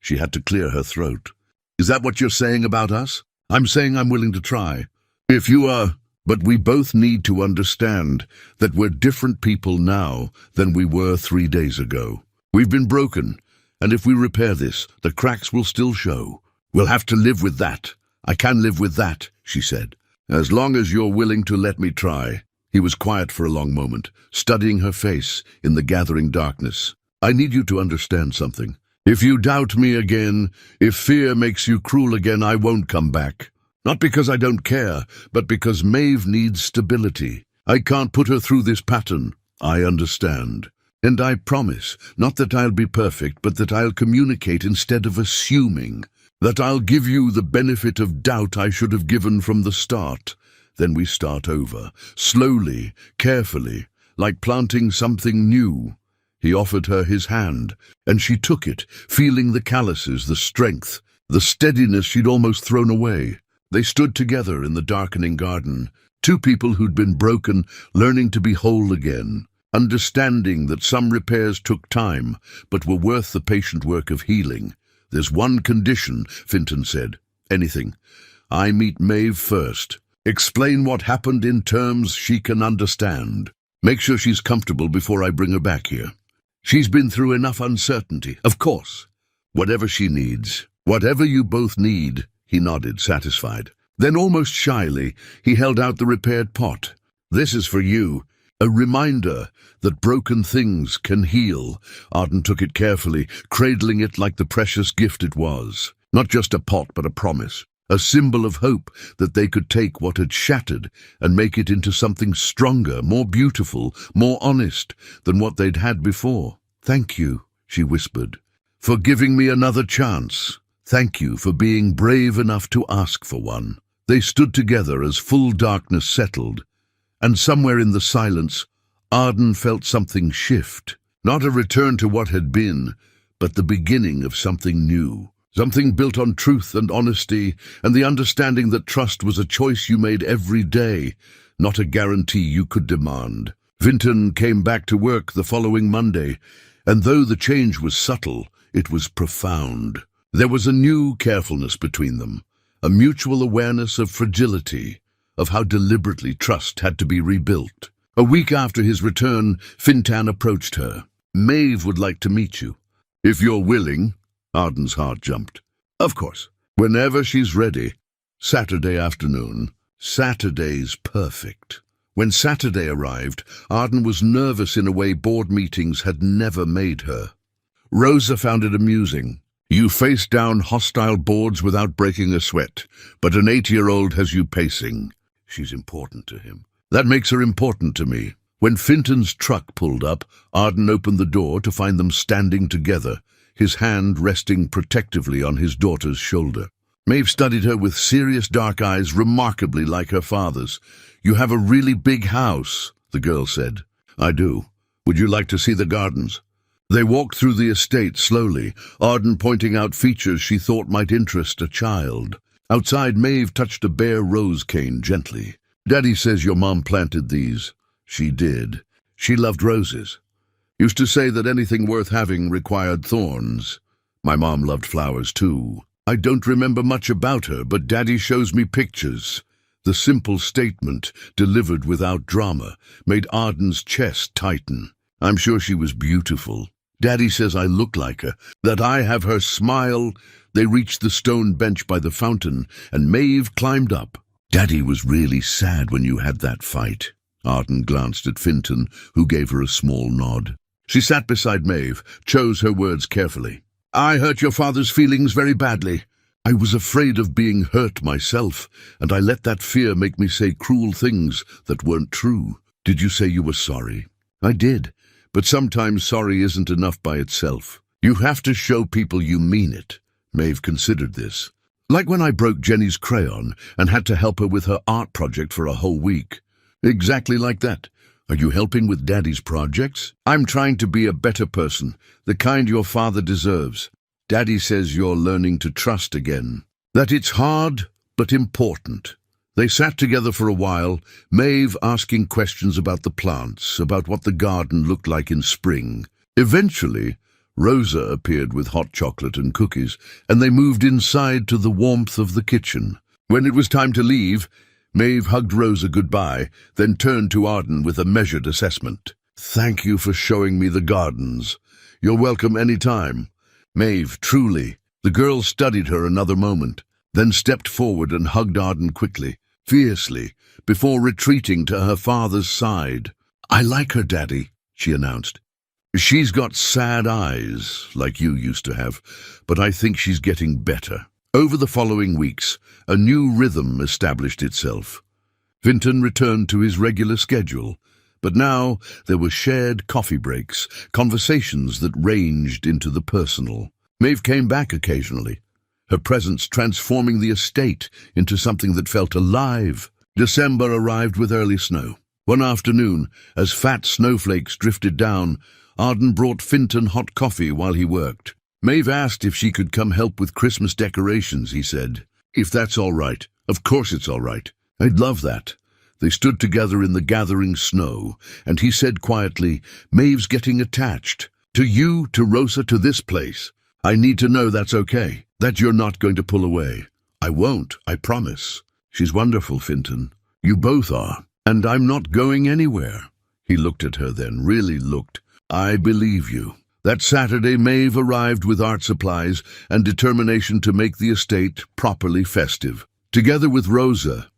She had to clear her throat. Is that what you're saying about us? I'm saying I'm willing to try. If you are... But we both need to understand that we're different people now than we were 3 days ago. We've been broken, and if we repair this, the cracks will still show. We'll have to live with that. I can live with that, she said. As long as you're willing to let me try. He was quiet for a long moment, studying her face in the gathering darkness. I need you to understand something. If you doubt me again, if fear makes you cruel again, I won't come back. Not because I don't care, but because Maeve needs stability. I can't put her through this pattern. I understand. And I promise, not that I'll be perfect, but that I'll communicate instead of assuming. That I'll give you the benefit of doubt I should have given from the start. Then we start over, slowly, carefully, like planting something new. He offered her his hand, and she took it, feeling the calluses, the strength, the steadiness she'd almost thrown away. They stood together in the darkening garden, two people who'd been broken, learning to be whole again, understanding that some repairs took time, but were worth the patient work of healing. There's one condition, Finton said. Anything. I meet Maeve first. Explain what happened in terms she can understand. Make sure she's comfortable before I bring her back here. She's been through enough uncertainty, of course. Whatever she needs, whatever you both need. He nodded, satisfied. Then, almost shyly, he held out the repaired pot. This is for you. A reminder that broken things can heal. Arden took it carefully, cradling it like the precious gift it was. Not just a pot, but a promise. A symbol of hope that they could take what had shattered and make it into something stronger, more beautiful, more honest than what they'd had before. Thank you, she whispered, for giving me another chance. Thank you for being brave enough to ask for one. They stood together as full darkness settled, and somewhere in the silence, Arden felt something shift. Not a return to what had been, but the beginning of something new. Something built on truth and honesty, and the understanding that trust was a choice you made every day, not a guarantee you could demand. Vinton came back to work the following Monday, and though the change was subtle, it was profound. There was a new carefulness between them, a mutual awareness of fragility, of how deliberately trust had to be rebuilt. A week after his return, Fintan approached her. Maeve would like to meet you. If you're willing. Arden's heart jumped. Of course. Whenever she's ready. Saturday afternoon. Saturday's perfect. When Saturday arrived, Arden was nervous in a way board meetings had never made her. Rosa found it amusing. You face down hostile boards without breaking a sweat, but an 8-year-old has you pacing. She's important to him. That makes her important to me. When Finton's truck pulled up, Arden opened the door to find them standing together, his hand resting protectively on his daughter's shoulder. Maeve studied her with serious dark eyes remarkably like her father's. You have a really big house, the girl said. I do. Would you like to see the gardens? They walked through the estate slowly, Arden pointing out features she thought might interest a child. Outside, Maeve touched a bare rose cane gently. Daddy says your mom planted these. She did. She loved roses. Used to say that anything worth having required thorns. My mom loved flowers too. I don't remember much about her, but Daddy shows me pictures. The simple statement, delivered without drama, made Arden's chest tighten. I'm sure she was beautiful. Daddy says I look like her, that I have her smile. They reached the stone bench by the fountain, and Maeve climbed up. Daddy was really sad when you had that fight. Arden glanced at Finton, who gave her a small nod. She sat beside Maeve, chose her words carefully. I hurt your father's feelings very badly. I was afraid of being hurt myself, and I let that fear make me say cruel things that weren't true. Did you say you were sorry? I did. But sometimes sorry isn't enough by itself. You have to show people you mean it. Maeve considered this. Like when I broke Jenny's crayon and had to help her with her art project for a whole week. Exactly like that. Are you helping with Daddy's projects? I'm trying to be a better person, the kind your father deserves. Daddy says you're learning to trust again. That it's hard, but important. They sat together for a while, Maeve asking questions about the plants, about what the garden looked like in spring. Eventually, Rosa appeared with hot chocolate and cookies, and they moved inside to the warmth of the kitchen. When it was time to leave, Maeve hugged Rosa goodbye, then turned to Arden with a measured assessment. "Thank you for showing me the gardens. You're welcome any time." "Maeve, truly." The girl studied her another moment, then stepped forward and hugged Arden quickly, fiercely, before retreating to her father's side. "I like her, Daddy," she announced. "She's got sad eyes, like you used to have, but I think she's getting better." Over the following weeks, a new rhythm established itself. Vinton returned to his regular schedule, but now there were shared coffee breaks, conversations that ranged into the personal. Maeve came back occasionally, her presence transforming the estate into something that felt alive. December arrived with early snow. One afternoon, as fat snowflakes drifted down, Arden brought Finton hot coffee while he worked. Maeve asked if she could come help with Christmas decorations, he said. "If that's all right." "Of course it's all right. I'd love that." They stood together in the gathering snow, and he said quietly, "Maeve's getting attached. To you, to Rosa, to this place. I need to know that's okay, that you're not going to pull away." "I won't, I promise. She's wonderful, Finton. You both are. And I'm not going anywhere." He looked at her then, really looked. "I believe you." That Saturday, Maeve arrived with art supplies and determination to make the estate properly festive. Together with Rosa,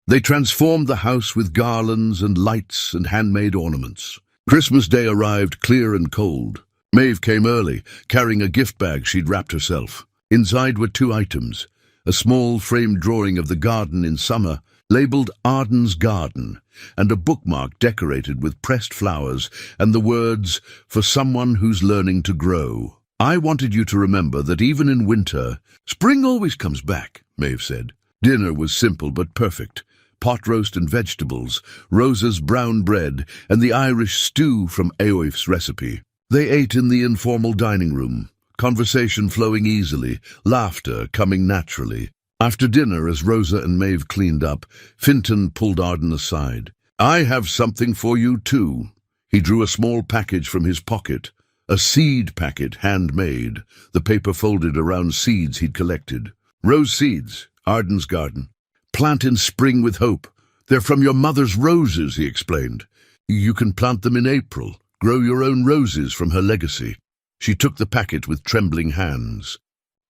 they transformed the house with garlands and lights and handmade ornaments. Christmas Day arrived clear and cold. Maeve came early, carrying a gift bag she'd wrapped herself. Inside were two items: a small framed drawing of the garden in summer, labeled Arden's Garden, and a bookmark decorated with pressed flowers and the words, "For someone who's learning to grow." "I wanted you to remember that even in winter, spring always comes back," Maeve said. Dinner was simple but perfect. Pot roast and vegetables, Rosa's brown bread, and the Irish stew from Eoif's recipe. They ate in the informal dining room, conversation flowing easily, laughter coming naturally. After dinner, as Rosa and Maeve cleaned up, Finton pulled Arden aside. "I have something for you too." He drew a small package from his pocket, a seed packet handmade, the paper folded around seeds he'd collected. "Rose seeds, Arden's garden. Plant in spring with hope. They're from your mother's roses," he explained. "You can plant them in April, grow your own roses from her legacy." She took the packet with trembling hands.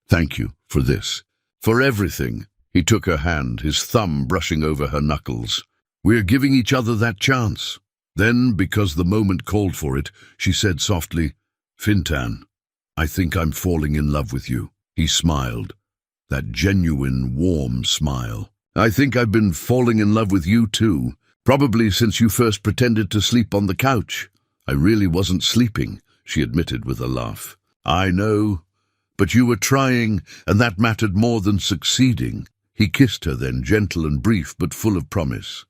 "Thank you for this. For everything." He took her hand, his thumb brushing over her knuckles. "We're giving each other that chance." Then, because the moment called for it, she said softly, "Fintan, I think I'm falling in love with you." He smiled, that genuine, warm smile. "I think I've been falling in love with you too, probably since you first pretended to sleep on the couch." "I really wasn't sleeping," she admitted with a laugh. "I know. But you were trying, and that mattered more than succeeding." He kissed her then, gentle and brief, but full of promise.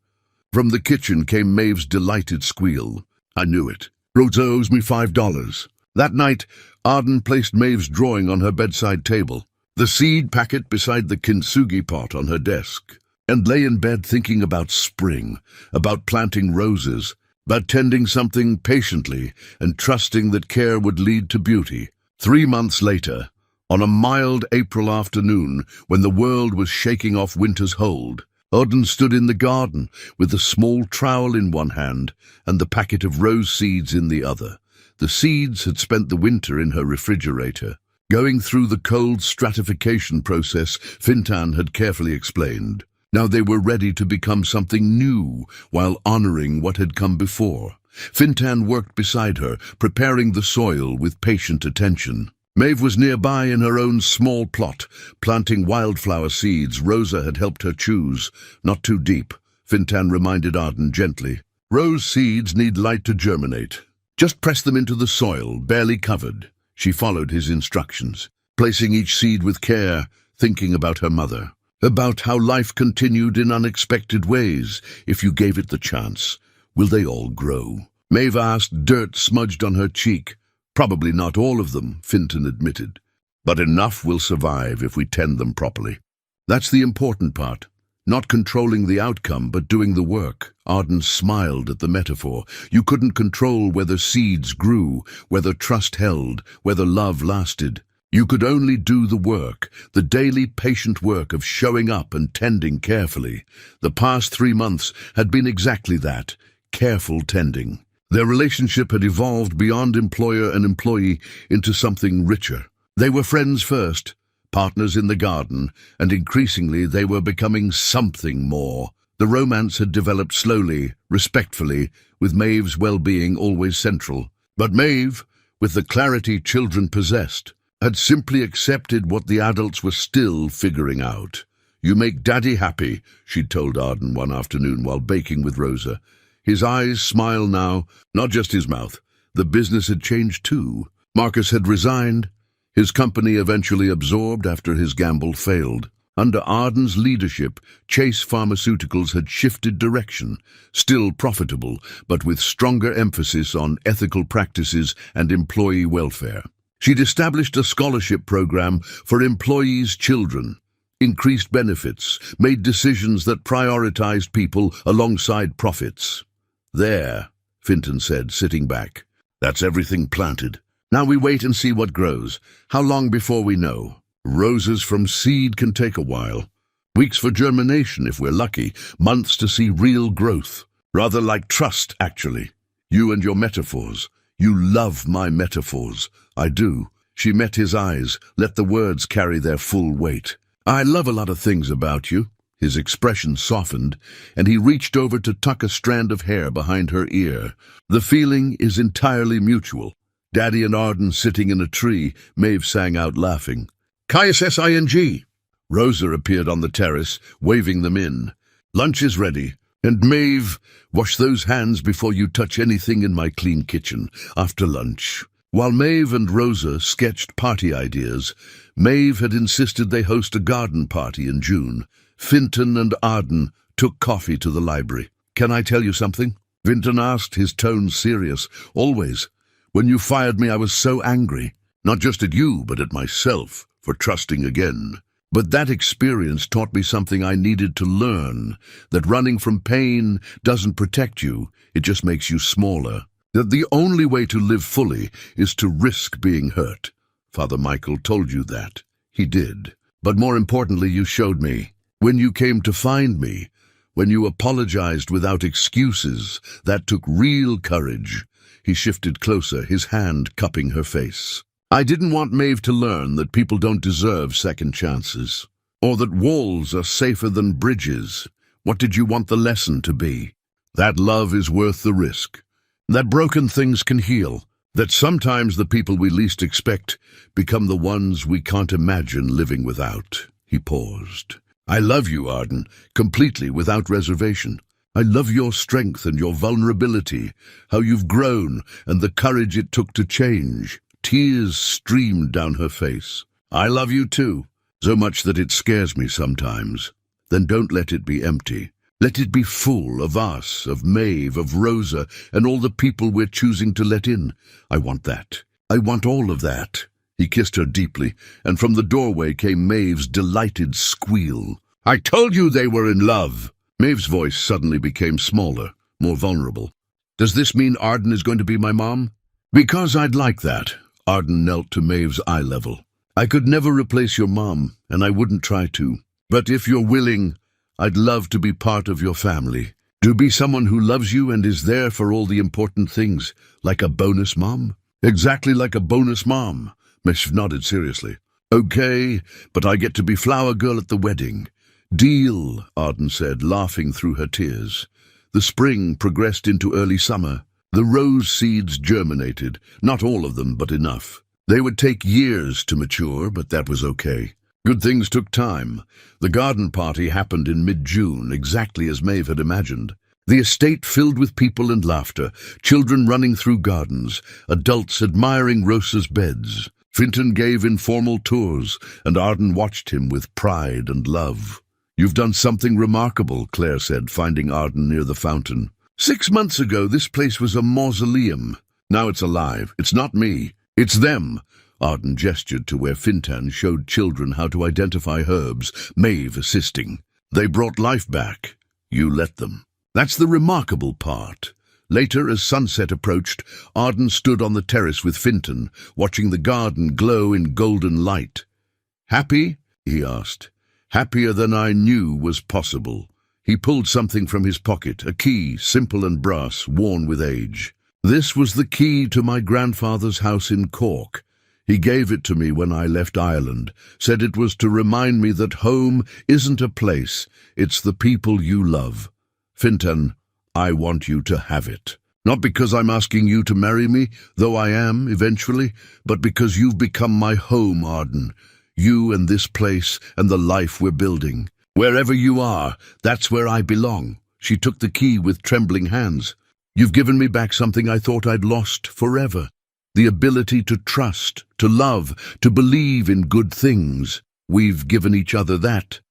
From the kitchen came Maeve's delighted squeal. "I knew it. Rosa owes me $5. That night, Arden placed Maeve's drawing on her bedside table, the seed packet beside the kintsugi pot on her desk, and lay in bed thinking about spring, about planting roses, about tending something patiently and trusting that care would lead to beauty. 3 months later, on a mild April afternoon, when the world was shaking off winter's hold, Arden stood in the garden with a small trowel in one hand and the packet of rose seeds in the other. The seeds had spent the winter in her refrigerator, going through the cold stratification process Fintan had carefully explained. Now they were ready to become something new while honoring what had come before. Fintan worked beside her, preparing the soil with patient attention. Maeve was nearby in her own small plot, planting wildflower seeds Rosa had helped her choose. "Not too deep," Fintan reminded Arden gently. "Rose seeds need light to germinate. Just press them into the soil, barely covered." She followed his instructions, placing each seed with care, thinking about her mother, about how life continued in unexpected ways if you gave it the chance. "Will they all grow?" Maeve asked, dirt smudged on her cheek. "Probably not all of them," Finton admitted, "but enough will survive if we tend them properly." That's the important part. Not controlling the outcome, but doing the work. Arden smiled at the metaphor. You couldn't control whether seeds grew, whether trust held, whether love lasted. You could only do the work, the daily patient work of showing up and tending carefully. The past 3 months had been exactly that, careful tending. Their relationship had evolved beyond employer and employee into something richer. They were friends first, partners in the garden, and increasingly they were becoming something more. The romance had developed slowly, respectfully, with Maeve's well-being always central. But Maeve, with the clarity children possessed, had simply accepted what the adults were still figuring out. "You make Daddy happy," she'd told Arden one afternoon while baking with Rosa. His eyes smiled now, not just his mouth. The business had changed too. Marcus had resigned. His company eventually absorbed after his gamble failed. Under Arden's leadership, Chase Pharmaceuticals had shifted direction, still profitable, but with stronger emphasis on ethical practices and employee welfare. She'd established a scholarship program for employees' children, increased benefits, made decisions that prioritized people alongside profits. "There," Finton said, sitting back. "That's everything planted. Now we wait and see what grows. How long before we know? Roses from seed can take a while. Weeks for germination if we're lucky, months to see real growth. Rather like trust, actually. You and your metaphors. You love my metaphors." "I do." She met his eyes, let the words carry their full weight. "I love a lot of things about you." His expression softened, and he reached over to tuck a strand of hair behind her ear. "The feeling is entirely mutual." Daddy and Arden sitting in a tree, Maeve sang out laughing. "KSSING." Rosa appeared on the terrace, waving them in. "Lunch is ready. And Maeve, wash those hands before you touch anything in my clean kitchen, after lunch." While Maeve and Rosa sketched party ideas, Maeve had insisted they host a garden party in June. Finton and Arden took coffee to the library. "Can I tell you something?" Finton asked, his tone serious. "Always. When you fired me, I was so angry. Not just at you, but at myself, for trusting again. But that experience taught me something I needed to learn, that running from pain doesn't protect you, it just makes you smaller. That the only way to live fully is to risk being hurt. Father Michael told you that. He did. But more importantly, you showed me. When you came to find me, when you apologized without excuses, that took real courage." He shifted closer, his hand cupping her face. "I didn't want Maeve to learn that people don't deserve second chances, or that walls are safer than bridges. What did you want the lesson to be? That love is worth the risk, that broken things can heal, that sometimes the people we least expect become the ones we can't imagine living without." He paused. "I love you, Arden, completely, without reservation. I love your strength and your vulnerability, how you've grown, and the courage it took to change." Tears streamed down her face. "I love you too, so much that it scares me sometimes. Then don't let it be empty. Let it be full of us, of Maeve, of Rosa, and all the people we're choosing to let in. I want that. I want all of that." He kissed her deeply, and from the doorway came Maeve's delighted squeal. "I told you they were in love." Maeve's voice suddenly became smaller, more vulnerable. "Does this mean Arden is going to be my mom?" "Because I'd like that." Arden knelt to Maeve's eye level. "I could never replace your mom, and I wouldn't try to. But if you're willing, I'd love to be part of your family. To be someone who loves you and is there for all the important things, like a bonus mom." "Exactly like a bonus mom." Maev nodded seriously. "Okay, but I get to be flower girl at the wedding." "Deal," Arden said, laughing through her tears. The spring progressed into early summer. The rose seeds germinated, not all of them, but enough. They would take years to mature, but that was okay. Good things took time. The garden party happened in mid-June, exactly as Maeve had imagined. The estate filled with people and laughter, children running through gardens, adults admiring Rosa's beds. Finton gave informal tours, and Arden watched him with pride and love. "You've done something remarkable," Claire said, finding Arden near the fountain. 6 months ago, this place was a mausoleum. Now it's alive. It's not me. It's them. Arden gestured to where Fintan showed children how to identify herbs, Maeve assisting. They brought life back. You let them. That's the remarkable part. Later, as sunset approached, Arden stood on the terrace with Fintan, watching the garden glow in golden light. "Happy?" he asked. "Happier than I knew was possible." He pulled something from his pocket, a key, simple and brass, worn with age. "This was the key to my grandfather's house in Cork. He gave it to me when I left Ireland, said it was to remind me that home isn't a place, it's the people you love. Fintan, I want you to have it. Not because I'm asking you to marry me, though I am, eventually, but because you've become my home, Arden. You and this place and the life we're building. Wherever you are, that's where I belong." She took the key with trembling hands. "You've given me back something I thought I'd lost forever. The ability to trust, to love, to believe in good things. We've given each other that.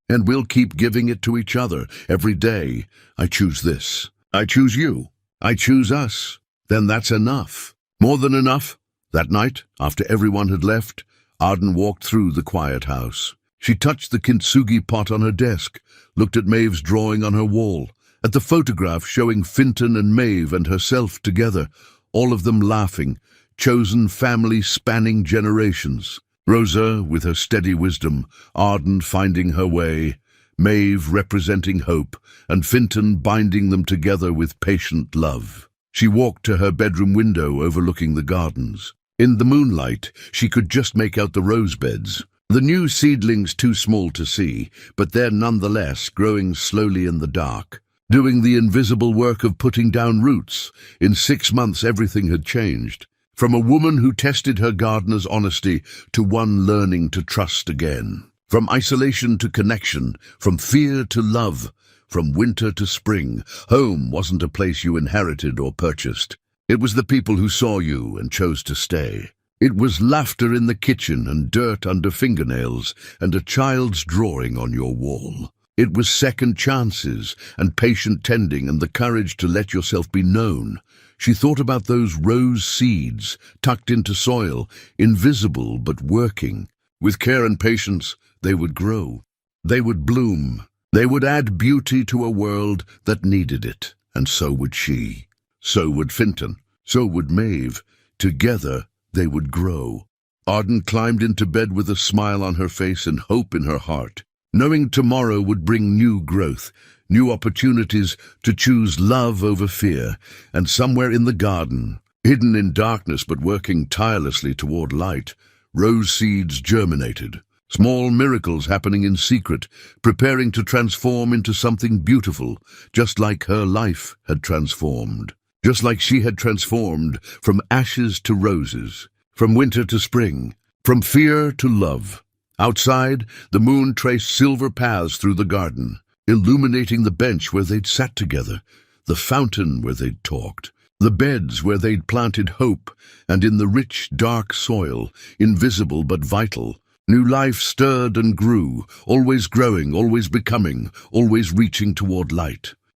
And we'll keep giving it to each other every day. I choose this. I choose you. I choose us. Then that's enough. More than enough." That night, after everyone had left, Arden walked through the quiet house. She touched the kintsugi pot on her desk, looked at Maeve's drawing on her wall, at the photograph showing Fintan and Maeve and herself together, all of them laughing, chosen family spanning generations. Rosa, with her steady wisdom, Arden finding her way, Maeve representing hope, and Fintan binding them together with patient love. She walked to her bedroom window overlooking the gardens. In the moonlight, she could just make out the rose beds. The new seedlings too small to see, but they're nonetheless growing slowly in the dark, doing the invisible work of putting down roots. In 6 months everything had changed. From a woman who tested her gardener's honesty to one learning to trust again. From isolation to connection, from fear to love, from winter to spring, home wasn't a place you inherited or purchased. It was the people who saw you and chose to stay. It was laughter in the kitchen and dirt under fingernails and a child's drawing on your wall. It was second chances and patient tending and the courage to let yourself be known. She thought about those rose seeds tucked into soil, invisible but working. With care and patience, they would grow. They would bloom. They would add beauty to a world that needed it. And so would she. So would Fintan. So would Maeve. Together, they would grow. Arden climbed into bed with a smile on her face and hope in her heart, knowing tomorrow would bring new growth, new opportunities to choose love over fear. And somewhere in the garden, hidden in darkness but working tirelessly toward light, rose seeds germinated. Small miracles happening in secret, preparing to transform into something beautiful, just like her life had transformed. Just like she had transformed from ashes to roses, from winter to spring, from fear to love. Outside, the moon traced silver paths through the garden, illuminating the bench where they'd sat together, the fountain where they'd talked, the beds where they'd planted hope, and in the rich, dark soil, invisible but vital, new life stirred and grew, always growing, always becoming, always reaching toward light.